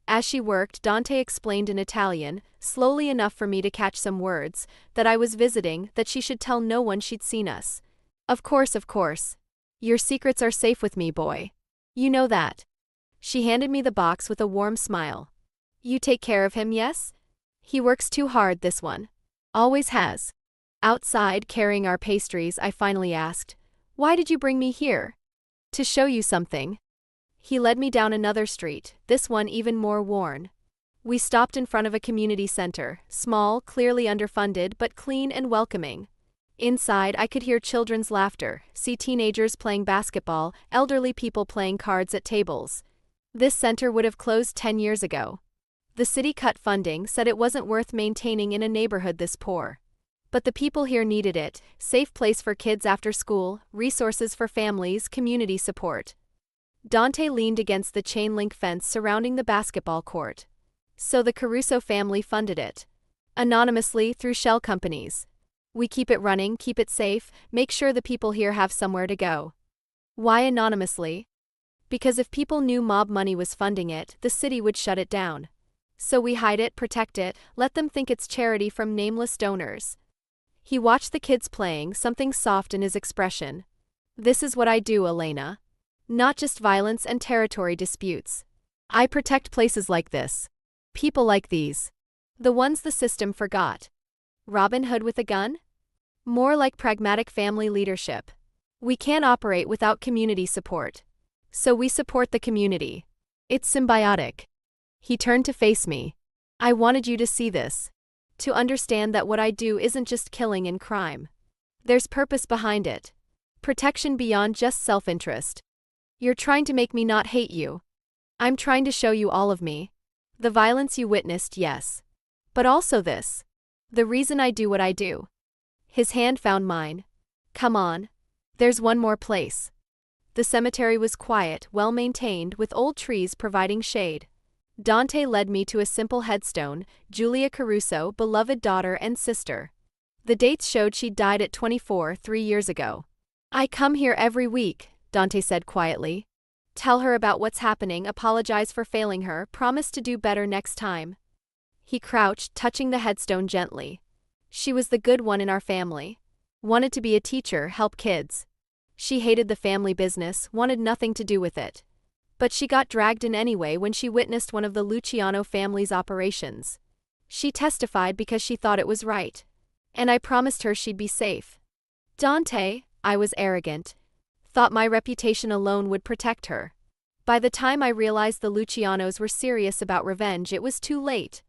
As she worked, Dante explained in Italian, slowly enough for me to catch some words, that I was visiting, that she should tell no one she'd seen us. Of course, of course. Your secrets are safe with me, boy. You know that. She handed me the box with a warm smile. You take care of him, yes? He works too hard, this one. Always has. Outside, carrying our pastries, I finally asked, "Why did you bring me here?" "To show you something." He led me down another street, this one even more worn. We stopped in front of a community center, small, clearly underfunded, but clean and welcoming. Inside, I could hear children's laughter, see teenagers playing basketball, elderly people playing cards at tables. This center would have closed 10 years ago. The city cut funding, said it wasn't worth maintaining in a neighborhood this poor. But the people here needed it: safe place for kids after school, resources for families, community support. Dante leaned against the chain-link fence surrounding the basketball court. So the Caruso family funded it. Anonymously, through shell companies. We keep it running, keep it safe, make sure the people here have somewhere to go. Why anonymously? Because if people knew mob money was funding it, the city would shut it down. So we hide it, protect it, let them think it's charity from nameless donors. He watched the kids playing, something soft in his expression. This is what I do, Elena. Not just violence and territory disputes. I protect places like this. People like these. The ones the system forgot. Robin Hood with a gun? More like pragmatic family leadership. We can't operate without community support. So we support the community. It's symbiotic. He turned to face me. I wanted you to see this. To understand that what I do isn't just killing and crime. There's purpose behind it. Protection beyond just self-interest. You're trying to make me not hate you. I'm trying to show you all of me. The violence you witnessed, yes. But also this. The reason I do what I do. His hand found mine. Come on. There's one more place. The cemetery was quiet, well-maintained, with old trees providing shade. Dante led me to a simple headstone: Julia Caruso, beloved daughter and sister. The dates showed she'd died at 24, 3 years ago. I come here every week, Dante said quietly. Tell her about what's happening, apologize for failing her, promise to do better next time. He crouched, touching the headstone gently. She was the good one in our family. Wanted to be a teacher, help kids. She hated the family business, wanted nothing to do with it. But she got dragged in anyway when she witnessed one of the Luciano family's operations. She testified because she thought it was right. And I promised her she'd be safe. Dante, I was arrogant. Thought my reputation alone would protect her. By the time I realized the Lucianos were serious about revenge, it was too late.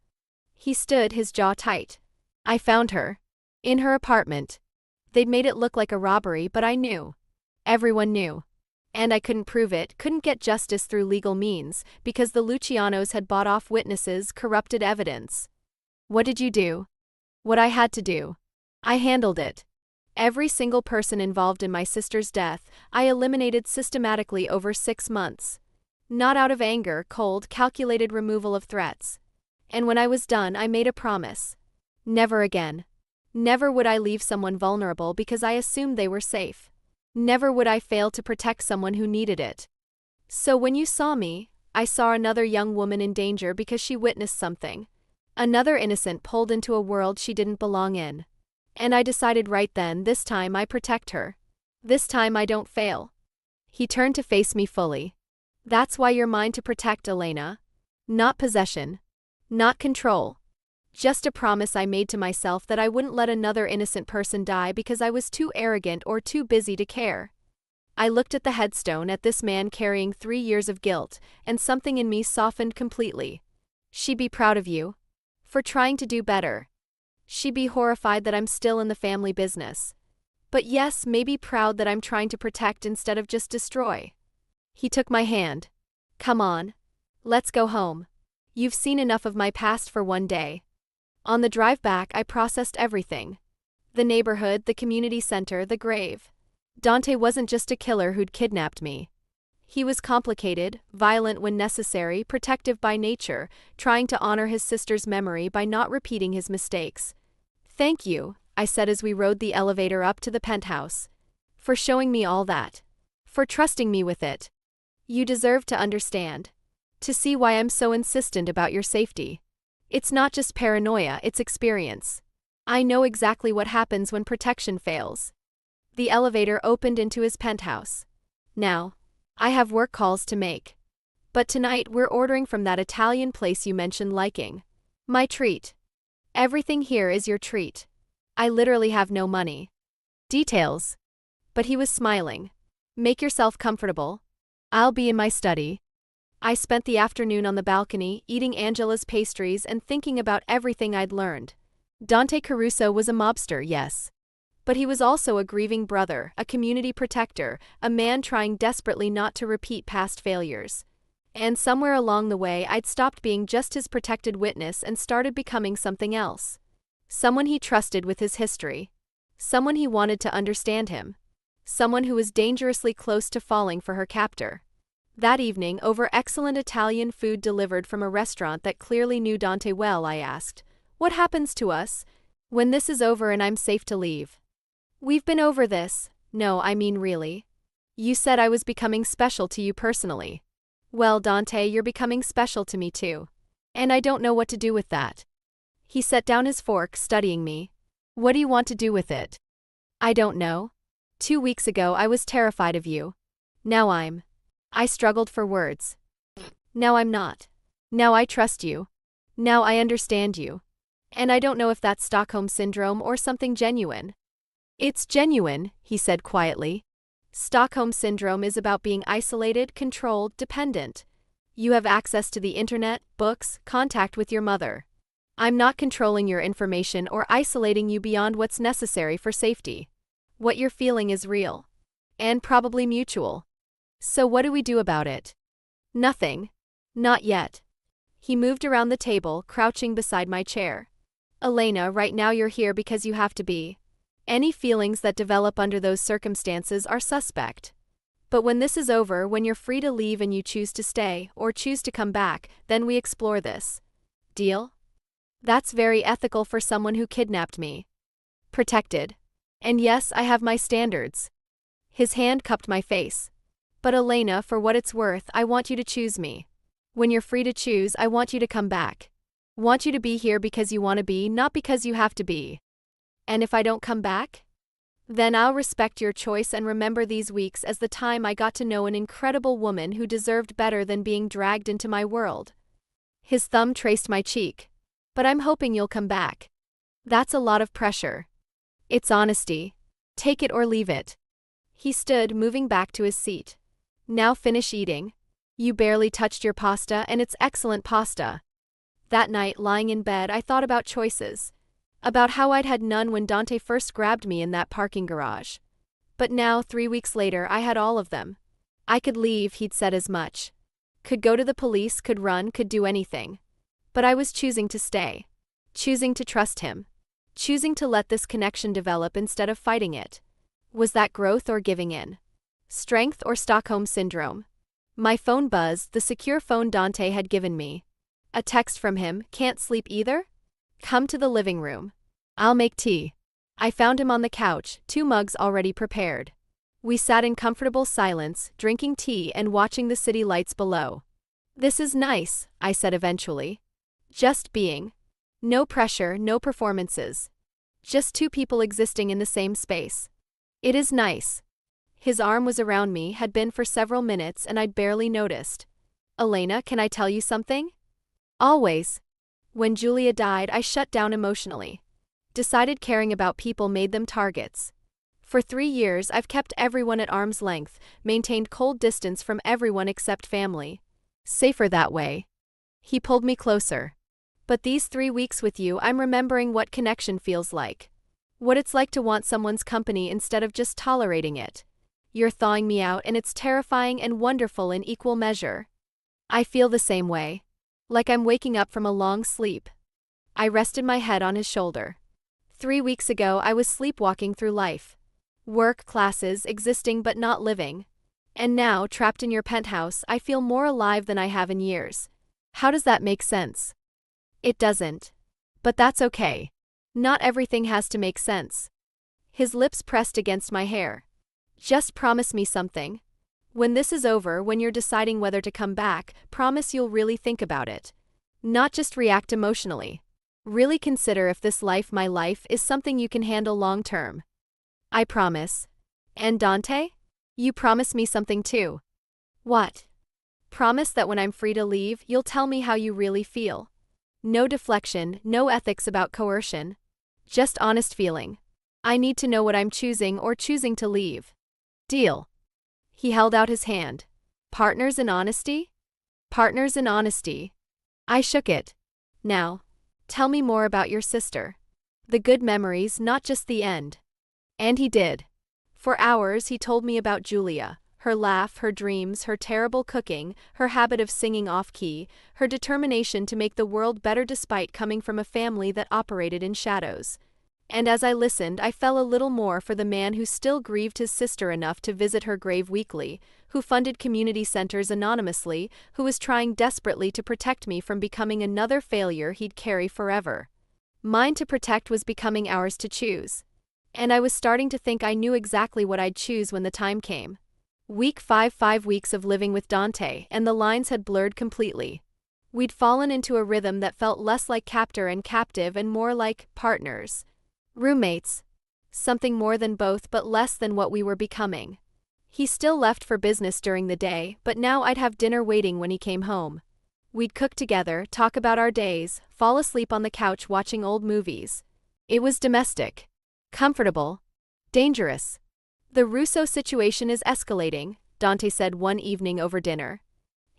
He stood, his jaw tight. I found her. In her apartment. They'd made it look like a robbery, but I knew. Everyone knew. And I couldn't prove it, couldn't get justice through legal means, because the Lucianos had bought off witnesses, corrupted evidence. What did you do? What I had to do. I handled it. Every single person involved in my sister's death, I eliminated systematically over 6 months. Not out of anger, cold, calculated removal of threats. And when I was done, I made a promise. Never again. Never would I leave someone vulnerable because I assumed they were safe. Never would I fail to protect someone who needed it. So when you saw me, I saw another young woman in danger because she witnessed something. Another innocent pulled into a world she didn't belong in. And I decided right then, this time I protect her. This time I don't fail. He turned to face me fully. That's why you're mine to protect, Elena. Not possession. Not control. Just a promise I made to myself that I wouldn't let another innocent person die because I was too arrogant or too busy to care. I looked at the headstone, at this man carrying 3 years of guilt, and something in me softened completely. She'd be proud of you. For trying to do better. She'd be horrified that I'm still in the family business. But yes, maybe proud that I'm trying to protect instead of just destroy. He took my hand. Come on. Let's go home. You've seen enough of my past for one day. On the drive back, I processed everything. The neighborhood, the community center, the grave. Dante wasn't just a killer who'd kidnapped me. He was complicated, violent when necessary, protective by nature, trying to honor his sister's memory by not repeating his mistakes. Thank you, I said as we rode the elevator up to the penthouse. For showing me all that. For trusting me with it. You deserve to understand. To see why I'm so insistent about your safety. It's not just paranoia, it's experience. I know exactly what happens when protection fails. The elevator opened into his penthouse. Now, I have work calls to make. But tonight we're ordering from that Italian place you mentioned liking. My treat. Everything here is your treat. I literally have no money. Details. But he was smiling. Make yourself comfortable. I'll be in my study. I spent the afternoon on the balcony, eating Angela's pastries and thinking about everything I'd learned. Dante Caruso was a mobster, yes. But he was also a grieving brother, a community protector, a man trying desperately not to repeat past failures. And somewhere along the way I'd stopped being just his protected witness and started becoming something else. Someone he trusted with his history. Someone he wanted to understand him. Someone who was dangerously close to falling for her captor. That evening, over excellent Italian food delivered from a restaurant that clearly knew Dante well, I asked, "What happens to us when this is over and I'm safe to leave?" "We've been over this." "No, I mean really. You said I was becoming special to you personally." "Well, Dante, you're becoming special to me too. And I don't know what to do with that." He set down his fork, studying me. "What do you want to do with it?" "I don't know. 2 weeks ago I was terrified of you. Now I struggled for words. Now I'm not. Now I trust you. Now I understand you. And I don't know if that's Stockholm Syndrome or something genuine." "It's genuine," he said quietly. "Stockholm Syndrome is about being isolated, controlled, dependent. You have access to the internet, books, contact with your mother. I'm not controlling your information or isolating you beyond what's necessary for safety. What you're feeling is real. And probably mutual. So what do we do about it?" "Nothing. Not yet." He moved around the table, crouching beside my chair. "Elena, right now you're here because you have to be. Any feelings that develop under those circumstances are suspect. But when this is over, when you're free to leave and you choose to stay, or choose to come back, then we explore this. Deal?" "That's very ethical for someone who kidnapped me. Protected. And yes, I have my standards." His hand cupped my face. "But Elena, for what it's worth, I want you to choose me. When you're free to choose, I want you to come back. Want you to be here because you want to be, not because you have to be. And if I don't come back? Then I'll respect your choice and remember these weeks as the time I got to know an incredible woman who deserved better than being dragged into my world." His thumb traced my cheek. "But I'm hoping you'll come back." "That's a lot of pressure." "It's honesty. Take it or leave it." He stood, moving back to his seat. "Now finish eating. You barely touched your pasta, and it's excellent pasta." That night, lying in bed, I thought about choices. About how I'd had none when Dante first grabbed me in that parking garage. But now, 3 weeks later, I had all of them. I could leave, he'd said as much. Could go to the police, could run, could do anything. But I was choosing to stay. Choosing to trust him. Choosing to let this connection develop instead of fighting it. Was that growth or giving in? Strength or Stockholm Syndrome? My phone buzzed, the secure phone Dante had given me. A text from him, "Can't sleep either? Come to the living room. I'll make tea." I found him on the couch, 2 mugs already prepared. We sat in comfortable silence, drinking tea and watching the city lights below. "This is nice," I said eventually. "Just being. No pressure, no performances. Just 2 people existing in the same space. It is nice." His arm was around me, had been for several minutes, and I'd barely noticed. "Elena, can I tell you something?" "Always." When Julia died, I shut down emotionally. Decided caring about people made them targets. For 3 years, I've kept everyone at arm's length, maintained cold distance from everyone except family. Safer that way. He pulled me closer. "But these 3 weeks with you, I'm remembering what connection feels like. What it's like to want someone's company instead of just tolerating it. You're thawing me out, and it's terrifying and wonderful in equal measure. I feel the same way. Like I'm waking up from a long sleep." I rested my head on his shoulder. 3 weeks ago, I was sleepwalking through life. Work, classes, existing but not living. And now, trapped in your penthouse, I feel more alive than I have in years. How does that make sense? It doesn't. But that's okay. Not everything has to make sense. His lips pressed against my hair. "Just promise me something. When this is over, when you're deciding whether to come back, promise you'll really think about it. Not just react emotionally. Really consider if this life, my life, is something you can handle long term." "I promise." "And Dante? You promise me something too." "What?" Promise that when I'm free to leave, you'll tell me how you really feel. No deflection, no ethics about coercion. Just honest feeling. I need to know what I'm choosing or choosing to leave. Deal. He held out his hand. Partners in honesty? Partners in honesty. I shook it. Now, tell me more about your sister. The good memories, not just the end. And he did. For hours he told me about Julia, her laugh, her dreams, her terrible cooking, her habit of singing off-key, her determination to make the world better despite coming from a family that operated in shadows. And as I listened, I fell a little more for the man who still grieved his sister enough to visit her grave weekly, who funded community centers anonymously, who was trying desperately to protect me from becoming another failure he'd carry forever. Mine to protect was becoming ours to choose. And I was starting to think I knew exactly what I'd choose when the time came. Week 5 weeks of living with Dante, and the lines had blurred completely. We'd fallen into a rhythm that felt less like captor and captive and more like partners. Roommates. Something more than both but less than what we were becoming. He still left for business during the day, but now I'd have dinner waiting when he came home. We'd cook together, talk about our days, fall asleep on the couch watching old movies. It was domestic. Comfortable. Dangerous. The Russo situation is escalating, Dante said one evening over dinner.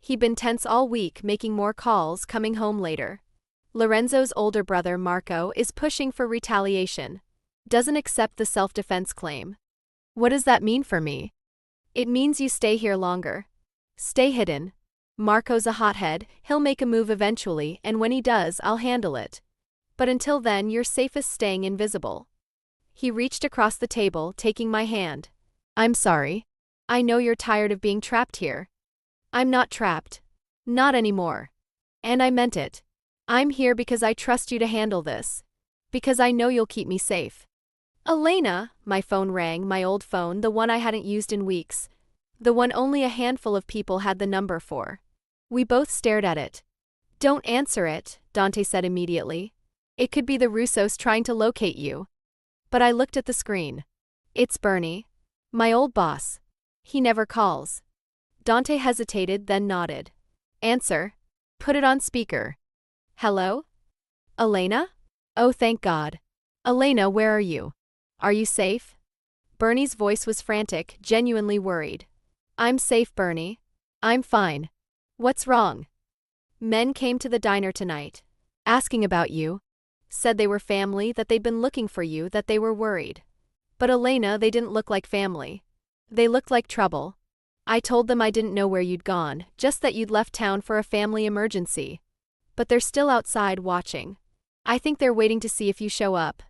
He'd been tense all week, making more calls, coming home later. Lorenzo's older brother, Marco, is pushing for retaliation. Doesn't accept the self-defense claim. What does that mean for me? It means you stay here longer. Stay hidden. Marco's a hothead, he'll make a move eventually, and when he does, I'll handle it. But until then, you're safest staying invisible. He reached across the table, taking my hand. I'm sorry. I know you're tired of being trapped here. I'm not trapped. Not anymore. And I meant it. I'm here because I trust you to handle this. Because I know you'll keep me safe. Elena, my phone rang, my old phone, the one I hadn't used in weeks. The one only a handful of people had the number for. We both stared at it. Don't answer it, Dante said immediately. It could be the Russos trying to locate you. But I looked at the screen. It's Bernie. My old boss. He never calls. Dante hesitated, then nodded. Answer. Put it on speaker. Hello? Elena? Oh, thank God. Elena, where are you? Are you safe? Bernie's voice was frantic, genuinely worried. I'm safe, Bernie. I'm fine. What's wrong? Men came to the diner tonight. Asking about you. Said they were family, that they'd been looking for you, that they were worried. But Elena, they didn't look like family. They looked like trouble. I told them I didn't know where you'd gone, just that you'd left town for a family emergency. But they're still outside watching. I think they're waiting to see if you show up.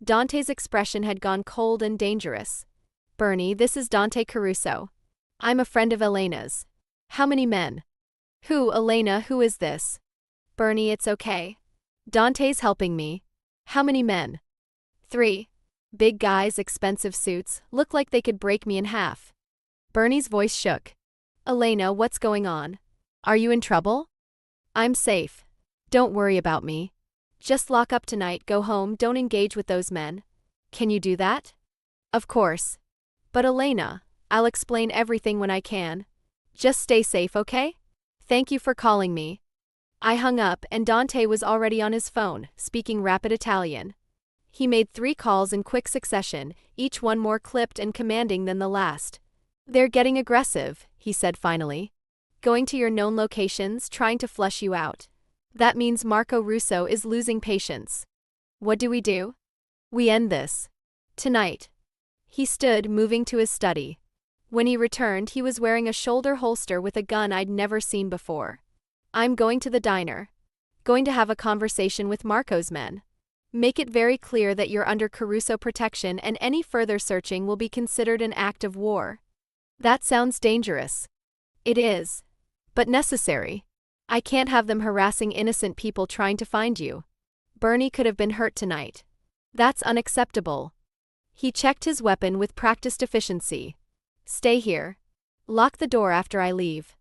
Dante's expression had gone cold and dangerous. Bernie, this is Dante Caruso. I'm a friend of Elena's. How many men? Who, Elena, who is this? Bernie, it's okay. Dante's helping me. How many men? 3. Big guys, expensive suits, look like they could break me in half. Bernie's voice shook. Elena, what's going on? Are you in trouble? I'm safe. Don't worry about me. Just lock up tonight, go home, don't engage with those men. Can you do that? Of course. But Elena, I'll explain everything when I can. Just stay safe, okay? Thank you for calling me. I hung up and Dante was already on his phone, speaking rapid Italian. He made 3 calls in quick succession, each one more clipped and commanding than the last. They're getting aggressive, he said finally. Going to your known locations, trying to flush you out. That means Marco Russo is losing patience. What do? We end this. Tonight. He stood, moving to his study. When he returned, he was wearing a shoulder holster with a gun I'd never seen before. I'm going to the diner. Going to have a conversation with Marco's men. Make it very clear that you're under Caruso protection and any further searching will be considered an act of war. That sounds dangerous. It is. But necessary. I can't have them harassing innocent people trying to find you. Bernie could have been hurt tonight. That's unacceptable. He checked his weapon with practiced efficiency. Stay here. Lock the door after I leave.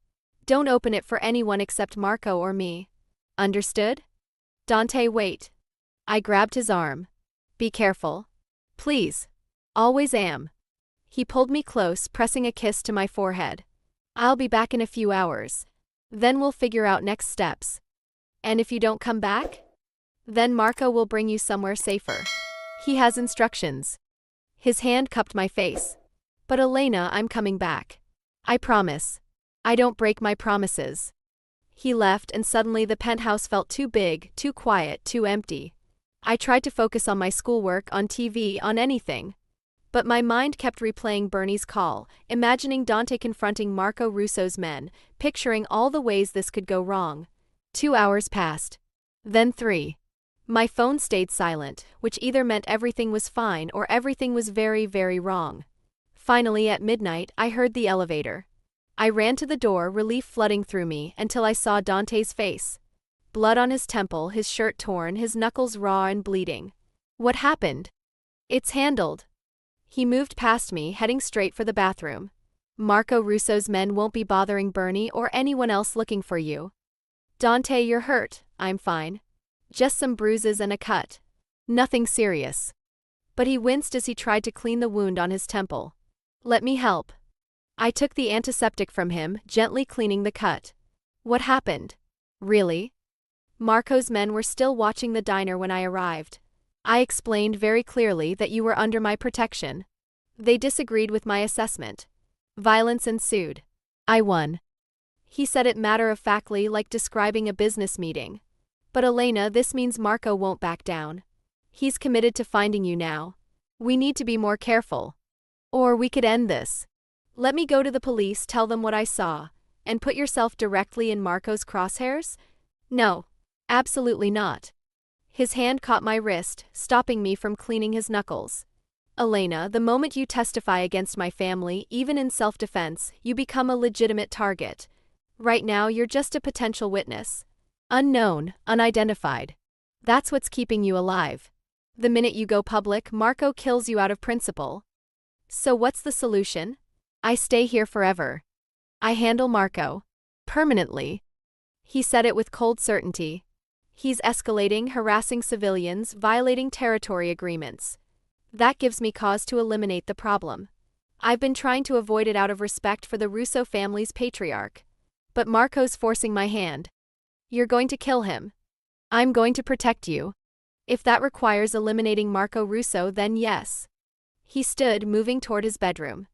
Don't open it for anyone except Marco or me. Understood? Dante, wait. I grabbed his arm. Be careful. Please. Always am. He pulled me close, pressing a kiss to my forehead. I'll be back in a few hours. Then we'll figure out next steps. And if you don't come back? Then Marco will bring you somewhere safer. He has instructions. His hand cupped my face. But Elena, I'm coming back. I promise. I don't break my promises. He left and suddenly the penthouse felt too big, too quiet, too empty. I tried to focus on my schoolwork, on TV, on anything. But my mind kept replaying Bernie's call, imagining Dante confronting Marco Russo's men, picturing all the ways this could go wrong. 2 hours passed. Then 3. My phone stayed silent, which either meant everything was fine or everything was very, very wrong. Finally, at midnight, I heard the elevator. I ran to the door, relief flooding through me, until I saw Dante's face. Blood on his temple, his shirt torn, his knuckles raw and bleeding. What happened? It's handled. He moved past me, heading straight for the bathroom. Marco Russo's men won't be bothering Bernie or anyone else looking for you. Dante, you're hurt. I'm fine. Just some bruises and a cut. Nothing serious. But he winced as he tried to clean the wound on his temple. Let me help. I took the antiseptic from him, gently cleaning the cut. What happened? Really? Marco's men were still watching the diner when I arrived. I explained very clearly that you were under my protection. They disagreed with my assessment. Violence ensued. I won. He said it matter-of-factly, like describing a business meeting. But Elena, this means Marco won't back down. He's committed to finding you now. We need to be more careful. Or we could end this. Let me go to the police, tell them what I saw, and put yourself directly in Marco's crosshairs? No, absolutely not. His hand caught my wrist, stopping me from cleaning his knuckles. Elena, the moment you testify against my family, even in self-defense, you become a legitimate target. Right now, you're just a potential witness. Unknown, unidentified. That's what's keeping you alive. The minute you go public, Marco kills you out of principle. So what's the solution? I stay here forever. I handle Marco. Permanently. He said it with cold certainty. He's escalating, harassing civilians, violating territory agreements. That gives me cause to eliminate the problem. I've been trying to avoid it out of respect for the Russo family's patriarch. But Marco's forcing my hand. You're going to kill him. I'm going to protect you. If that requires eliminating Marco Russo, then yes. He stood, moving toward his bedroom.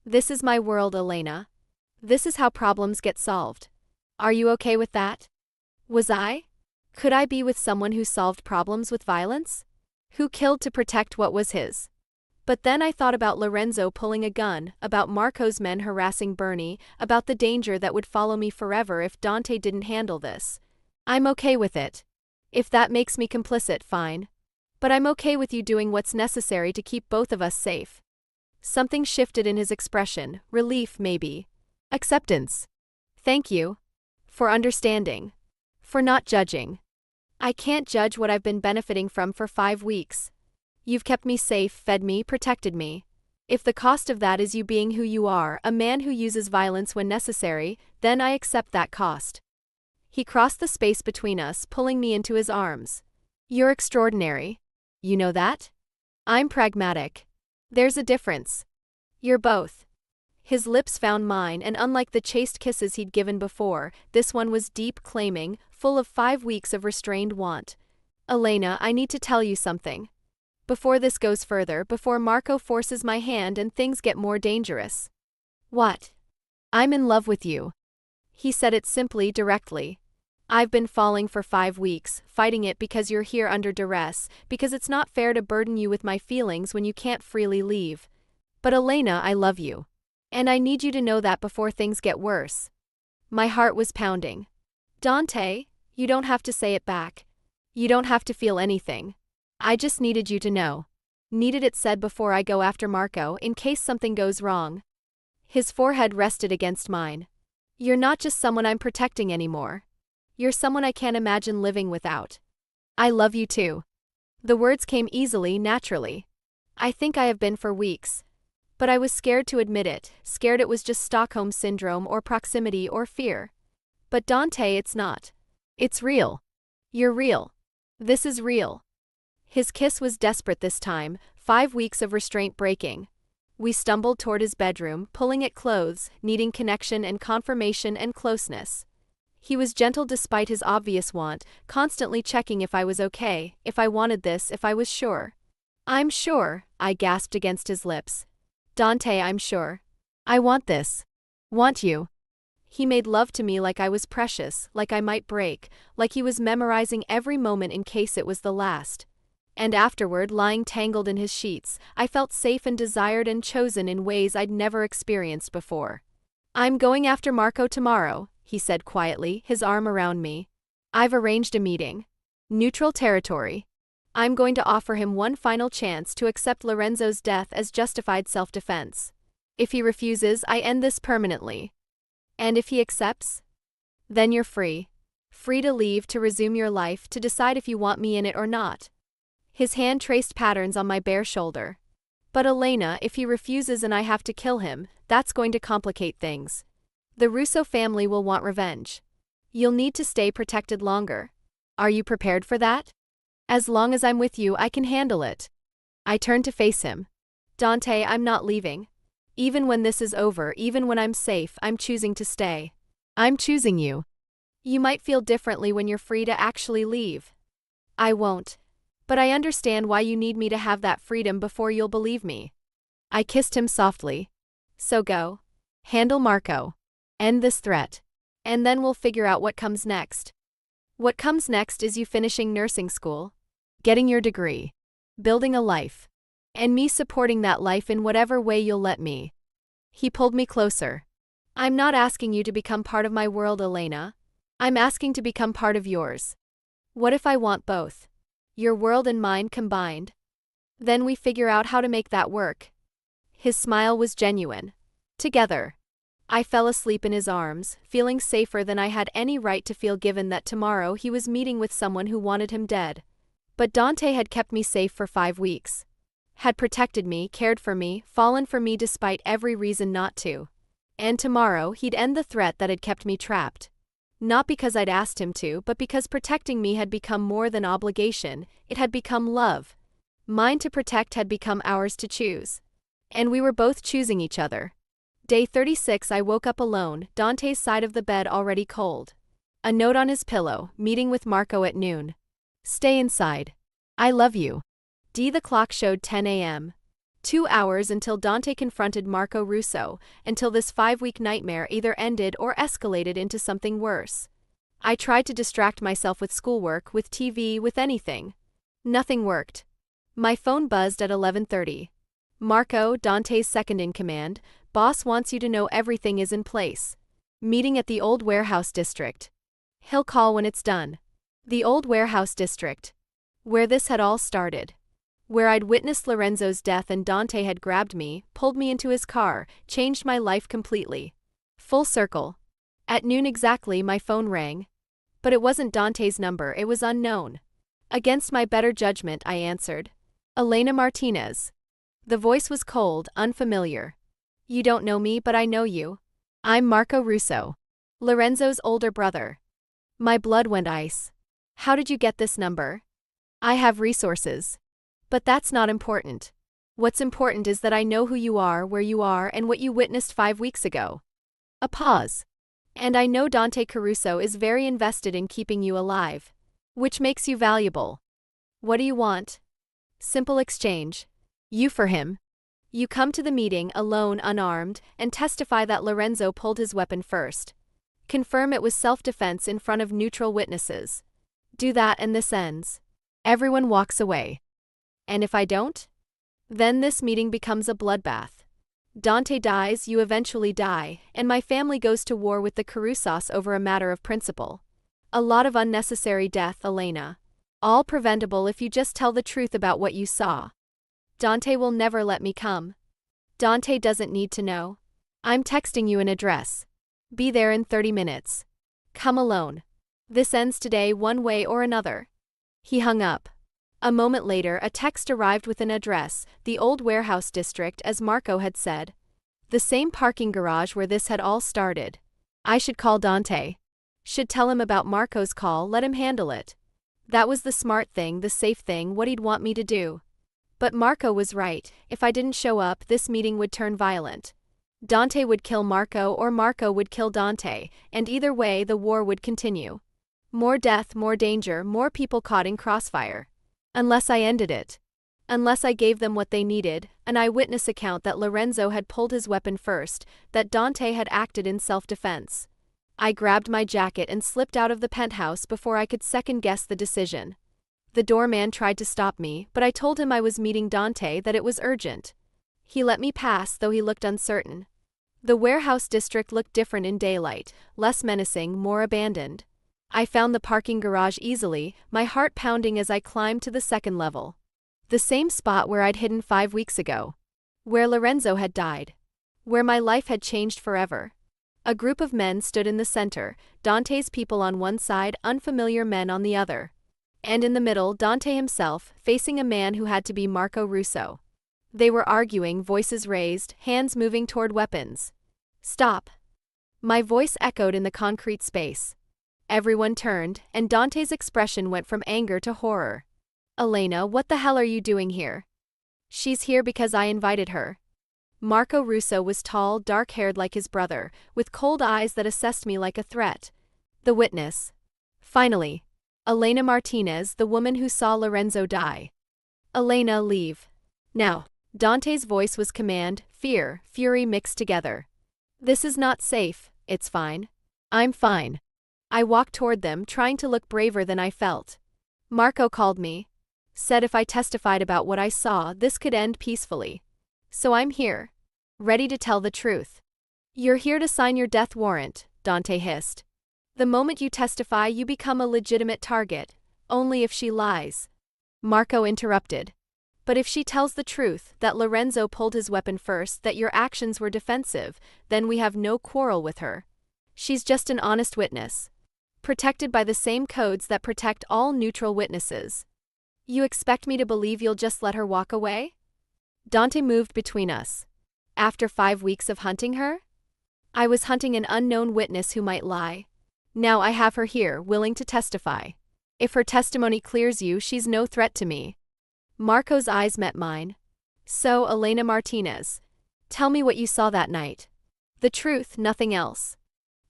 This is my world, Elena. This is how problems get solved. Are you okay with that? Was I? Could I be with someone who solved problems with violence? Who killed to protect what was his? But then I thought about Lorenzo pulling a gun, about Marco's men harassing Bernie, about the danger that would follow me forever if Dante didn't handle this. I'm okay with it. If that makes me complicit, fine. But I'm okay with you doing what's necessary to keep both of us safe. Something shifted in his expression, relief maybe. Acceptance. Thank you. For understanding. For not judging. I can't judge what I've been benefiting from for 5 weeks. You've kept me safe, fed me, protected me. If the cost of that is you being who you are, a man who uses violence when necessary, then I accept that cost. He crossed the space between us, pulling me into his arms. You're extraordinary. You know that? I'm pragmatic. There's a difference. You're both. His lips found mine, and unlike the chaste kisses he'd given before, this one was deep, claiming, full of 5 weeks of restrained want. Elena, I need to tell you something. Before this goes further, before Marco forces my hand and things get more dangerous. What? I'm in love with you. He said it simply, directly. I've been falling for 5 weeks, fighting it because you're here under duress, because it's not fair to burden you with my feelings when you can't freely leave. But Elena, I love you. And I need you to know that before things get worse. My heart was pounding. Dante, you don't have to say it back. You don't have to feel anything. I just needed you to know. Needed it said before I go after Marco, in case something goes wrong. His forehead rested against mine. You're not just someone I'm protecting anymore. You're someone I can't imagine living without. I love you too. The words came easily, naturally. I think I have been for weeks. But I was scared to admit it, scared it was just Stockholm Syndrome or proximity or fear. But Dante, it's not. It's real. You're real. This is real. His kiss was desperate this time, 5 weeks of restraint breaking. We stumbled toward his bedroom, pulling at clothes, needing connection and confirmation and closeness. He was gentle despite his obvious want, constantly checking if I was okay, if I wanted this, if I was sure. I'm sure, I gasped against his lips. Dante, I'm sure. I want this. Want you. He made love to me like I was precious, like I might break, like he was memorizing every moment in case it was the last. And afterward, lying tangled in his sheets, I felt safe and desired and chosen in ways I'd never experienced before. I'm going after Marco tomorrow, he said quietly, his arm around me. I've arranged a meeting. Neutral territory. I'm going to offer him one final chance to accept Lorenzo's death as justified self-defense. If he refuses, I end this permanently. And if he accepts? Then you're free. Free to leave, to resume your life, to decide if you want me in it or not. His hand traced patterns on my bare shoulder. But Elena, if he refuses and I have to kill him, that's going to complicate things. The Russo family will want revenge. You'll need to stay protected longer. Are you prepared for that? As long as I'm with you, I can handle it. I turned to face him. Dante, I'm not leaving. Even when this is over, even when I'm safe, I'm choosing to stay. I'm choosing you. You might feel differently when you're free to actually leave. I won't. But I understand why you need me to have that freedom before you'll believe me. I kissed him softly. So go. Handle Marco. End this threat. And then we'll figure out what comes next. What comes next is you finishing nursing school, getting your degree, building a life, and me supporting that life in whatever way you'll let me. He pulled me closer. I'm not asking you to become part of my world, Elena. I'm asking to become part of yours. What if I want both? Your world and mine combined? Then we figure out how to make that work. His smile was genuine. Together. I fell asleep in his arms, feeling safer than I had any right to feel given that tomorrow he was meeting with someone who wanted him dead. But Dante had kept me safe for 5 weeks. Had protected me, cared for me, fallen for me despite every reason not to. And tomorrow he'd end the threat that had kept me trapped. Not because I'd asked him to, but because protecting me had become more than obligation, it had become love. Mine to protect had become ours to choose. And we were both choosing each other. Day 36, I woke up alone, Dante's side of the bed already cold. A note on his pillow, meeting with Marco at noon. Stay inside. I love you. The clock showed 10 a.m. 2 hours until Dante confronted Marco Russo, until this 5-week nightmare either ended or escalated into something worse. I tried to distract myself with schoolwork, with TV, with anything. Nothing worked. My phone buzzed at 11:30. Marco, Dante's second-in-command, boss wants you to know everything is in place. Meeting at the old warehouse district. He'll call when it's done. The old warehouse district. Where this had all started. Where I'd witnessed Lorenzo's death and Dante had grabbed me, pulled me into his car, changed my life completely. Full circle. At noon exactly, my phone rang. But it wasn't Dante's number, it was unknown. Against my better judgment, I answered. Elena Martinez. The voice was cold, unfamiliar. You don't know me, but I know you. I'm Marco Russo. Lorenzo's older brother. My blood went ice. How did you get this number? I have resources. But that's not important. What's important is that I know who you are, where you are, and what you witnessed 5 weeks ago. A pause. And I know Dante Caruso is very invested in keeping you alive. Which makes you valuable. What do you want? Simple exchange. You for him. You come to the meeting alone, unarmed, and testify that Lorenzo pulled his weapon first. Confirm it was self-defense in front of neutral witnesses. Do that and this ends. Everyone walks away. And if I don't? Then this meeting becomes a bloodbath. Dante dies, you eventually die, and my family goes to war with the Carusos over a matter of principle. A lot of unnecessary death, Elena. All preventable if you just tell the truth about what you saw. Dante will never let me come. Dante doesn't need to know. I'm texting you an address. Be there in 30 minutes. Come alone. This ends today one way or another. He hung up. A moment later, a text arrived with an address, the old warehouse district, as Marco had said. The same parking garage where this had all started. I should call Dante. Should tell him about Marco's call, let him handle it. That was the smart thing, the safe thing, what he'd want me to do. But Marco was right, if I didn't show up, this meeting would turn violent. Dante would kill Marco or Marco would kill Dante, and either way the war would continue. More death, more danger, more people caught in crossfire. Unless I ended it. Unless I gave them what they needed, an eyewitness account that Lorenzo had pulled his weapon first, that Dante had acted in self-defense. I grabbed my jacket and slipped out of the penthouse before I could second-guess the decision. The doorman tried to stop me, but I told him I was meeting Dante, that it was urgent. He let me pass, though he looked uncertain. The warehouse district looked different in daylight, less menacing, more abandoned. I found the parking garage easily, my heart pounding as I climbed to the second level. The same spot where I'd hidden 5 weeks ago. Where Lorenzo had died. Where my life had changed forever. A group of men stood in the center, Dante's people on one side, unfamiliar men on the other. And in the middle, Dante himself, facing a man who had to be Marco Russo. They were arguing, voices raised, hands moving toward weapons. Stop. My voice echoed in the concrete space. Everyone turned, and Dante's expression went from anger to horror. Elena, what the hell are you doing here? She's here because I invited her. Marco Russo was tall, dark-haired like his brother, with cold eyes that assessed me like a threat. The witness. Finally. Elena Martinez, the woman who saw Lorenzo die. Elena, leave. Now. Dante's voice was command, fear, fury mixed together. This is not safe, it's fine. I'm fine. I walked toward them, trying to look braver than I felt. Marco called me. Said if I testified about what I saw, this could end peacefully. So I'm here. Ready to tell the truth. You're here to sign your death warrant, Dante hissed. The moment you testify, you become a legitimate target. Only if she lies. Marco interrupted. But if she tells the truth, that Lorenzo pulled his weapon first, that your actions were defensive, then we have no quarrel with her. She's just an honest witness. Protected by the same codes that protect all neutral witnesses. You expect me to believe you'll just let her walk away? Dante moved between us. After 5 weeks of hunting her? I was hunting an unknown witness who might lie. Now I have her here, willing to testify. If her testimony clears you, she's no threat to me. Marco's eyes met mine. So, Elena Martinez. Tell me what you saw that night. The truth, nothing else.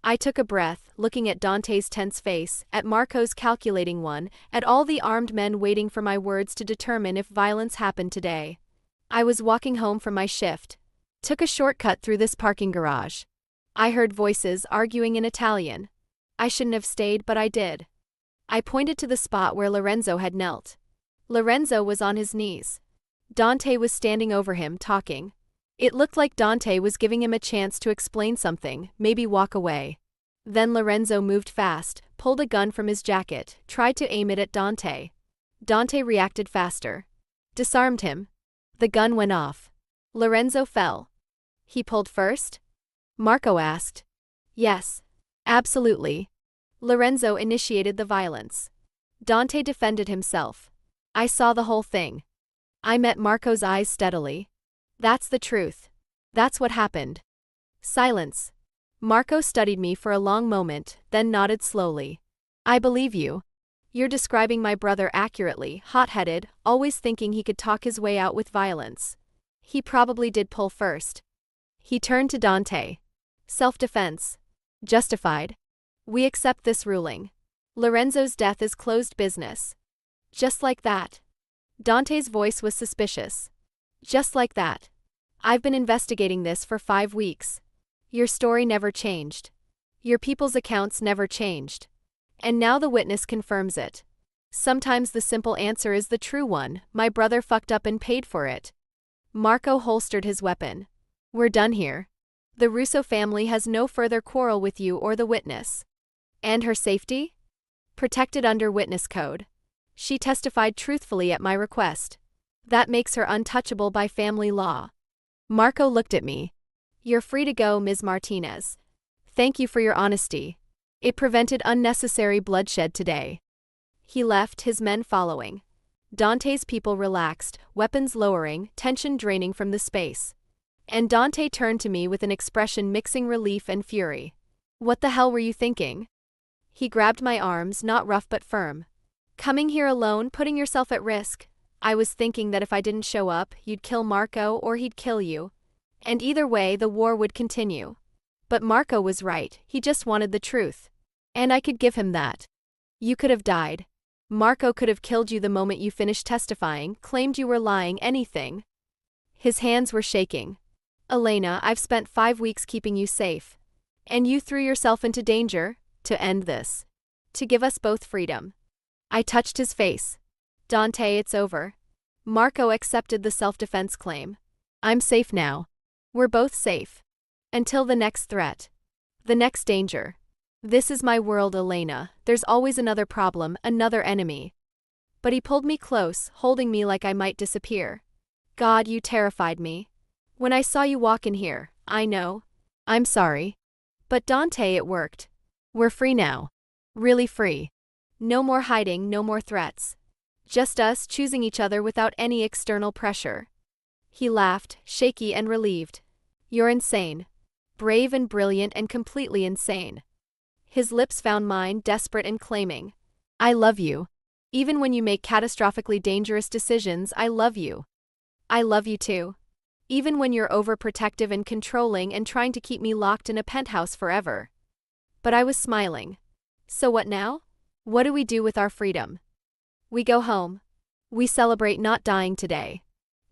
I took a breath, looking at Dante's tense face, at Marco's calculating one, at all the armed men waiting for my words to determine if violence happened today. I was walking home from my shift. Took a shortcut through this parking garage. I heard voices arguing in Italian. I shouldn't have stayed, but I did. I pointed to the spot where Lorenzo had knelt. Lorenzo was on his knees. Dante was standing over him, talking. It looked like Dante was giving him a chance to explain something, maybe walk away. Then Lorenzo moved fast, pulled a gun from his jacket, tried to aim it at Dante. Dante reacted faster. Disarmed him. The gun went off. Lorenzo fell. He pulled first? Marco asked. Yes. Absolutely. Lorenzo initiated the violence. Dante defended himself. I saw the whole thing. I met Marco's eyes steadily. That's the truth. That's what happened. Silence. Marco studied me for a long moment, then nodded slowly. I believe you. You're describing my brother accurately, hot-headed, always thinking he could talk his way out with violence. He probably did pull first. He turned to Dante. Self-defense. Justified. We accept this ruling. Lorenzo's death is closed business. Just like that. Dante's voice was suspicious. Just like that. I've been investigating this for 5 weeks. Your story never changed. Your people's accounts never changed. And now the witness confirms it. Sometimes the simple answer is the true one. My brother fucked up and paid for it. Marco holstered his weapon. We're done here. The Russo family has no further quarrel with you or the witness. And her safety? Protected under witness code. She testified truthfully at my request. That makes her untouchable by family law. Marco looked at me. You're free to go, Ms. Martinez. Thank you for your honesty. It prevented unnecessary bloodshed today. He left, his men following. Dante's people relaxed, weapons lowering, tension draining from the space. And Dante turned to me with an expression mixing relief and fury. What the hell were you thinking? He grabbed my arms, not rough but firm. Coming here alone, putting yourself at risk. I was thinking that if I didn't show up, you'd kill Marco or he'd kill you. And either way, the war would continue. But Marco was right, he just wanted the truth. And I could give him that. You could have died. Marco could have killed you the moment you finished testifying, claimed you were lying, anything. His hands were shaking. Elena, I've spent 5 weeks keeping you safe. And you threw yourself into danger, to end this. To give us both freedom. I touched his face. Dante, it's over. Marco accepted the self-defense claim. I'm safe now. We're both safe. Until the next threat. The next danger. This is my world, Elena. There's always another problem, another enemy. But he pulled me close, holding me like I might disappear. God, you terrified me. When I saw you walk in here, I know. I'm sorry. But Dante, it worked. We're free now. Really free. No more hiding, no more threats. Just us choosing each other without any external pressure. He laughed, shaky and relieved. You're insane. Brave and brilliant and completely insane. His lips found mine, desperate and claiming. I love you. Even when you make catastrophically dangerous decisions, I love you. I love you too. Even when you're overprotective and controlling and trying to keep me locked in a penthouse forever. But I was smiling. So what now? What do we do with our freedom? We go home. We celebrate not dying today.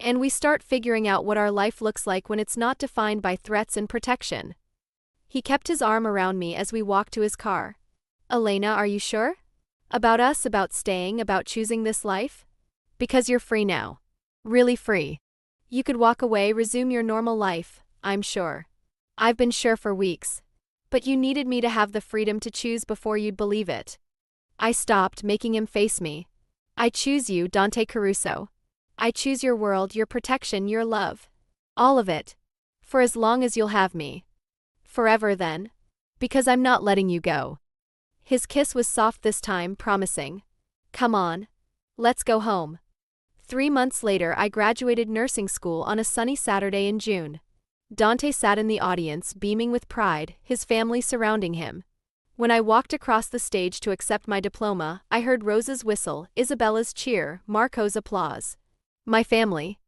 And we start figuring out what our life looks like when it's not defined by threats and protection. He kept his arm around me as we walked to his car. Elena, are you sure? About us, about staying, about choosing this life? Because you're free now. Really free. You could walk away, resume your normal life, I'm sure. I've been sure for weeks. But you needed me to have the freedom to choose before you'd believe it. I stopped, making him face me. I choose you, Dante Caruso. I choose your world, your protection, your love. All of it. For as long as you'll have me. Forever then. Because I'm not letting you go. His kiss was soft this time, promising. Come on. Let's go home. 3 months later, I graduated nursing school on a sunny Saturday in June. Dante sat in the audience, beaming with pride, his family surrounding him. When I walked across the stage to accept my diploma, I heard Rose's whistle, Isabella's cheer, Marco's applause. My family.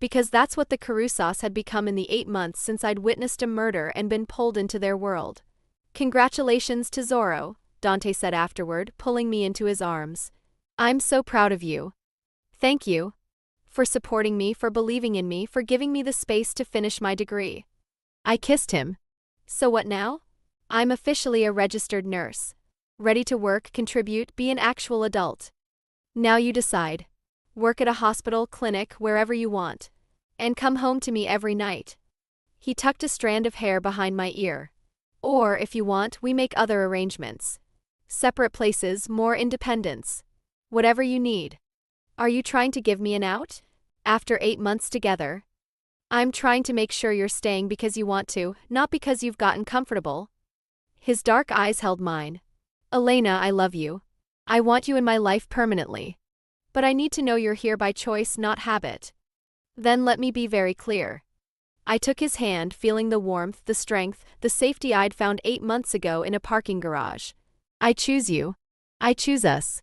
Because that's what the Carusos had become in the 8 months since I'd witnessed a murder and been pulled into their world. Congratulations, Tesoro, Dante said afterward, pulling me into his arms. I'm so proud of you. Thank you. For supporting me, for believing in me, for giving me the space to finish my degree. I kissed him. So what now? I'm officially a registered nurse. Ready to work, contribute, be an actual adult. Now you decide. Work at a hospital, clinic, wherever you want. And come home to me every night. He tucked a strand of hair behind my ear. Or, if you want, we make other arrangements. Separate places, more independence. Whatever you need. Are you trying to give me an out? After 8 months together? I'm trying to make sure you're staying because you want to, not because you've gotten comfortable. His dark eyes held mine. Elena, I love you. I want you in my life permanently. But I need to know you're here by choice, not habit. Then let me be very clear. I took his hand, feeling the warmth, the strength, the safety I'd found 8 months ago in a parking garage. I choose you. I choose us.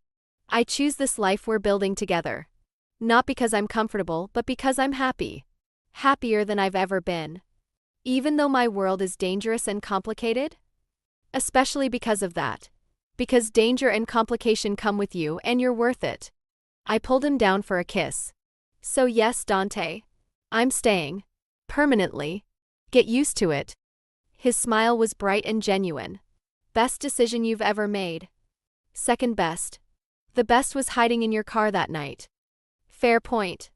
I choose this life we're building together. Not because I'm comfortable, but because I'm happy. Happier than I've ever been. Even though my world is dangerous and complicated? Especially because of that. Because danger and complication come with you and you're worth it. I pulled him down for a kiss. So yes, Dante. I'm staying. Permanently. Get used to it. His smile was bright and genuine. Best decision you've ever made. Second best. The best was hiding in your car that night. Fair point.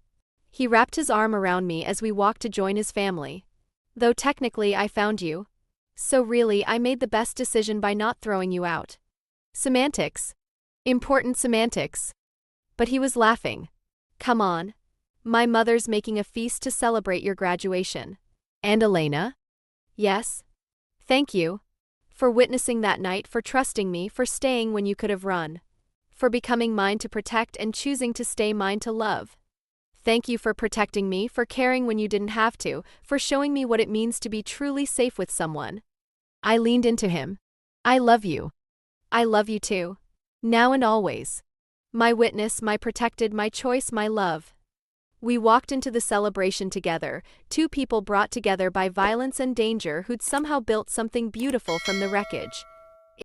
He wrapped his arm around me as we walked to join his family. Though technically I found you. So really I made the best decision by not throwing you out. Semantics. Important semantics. But he was laughing. Come on. My mother's making a feast to celebrate your graduation. And Elena? Yes. Thank you. For witnessing that night, for trusting me, for staying when you could have run. For becoming mine to protect and choosing to stay mine to love. Thank you for protecting me, for caring when you didn't have to, for showing me what it means to be truly safe with someone. I leaned into him. I love you. I love you too. Now and always. My witness, my protected, my choice, my love. We walked into the celebration together, two people brought together by violence and danger who'd somehow built something beautiful from the wreckage.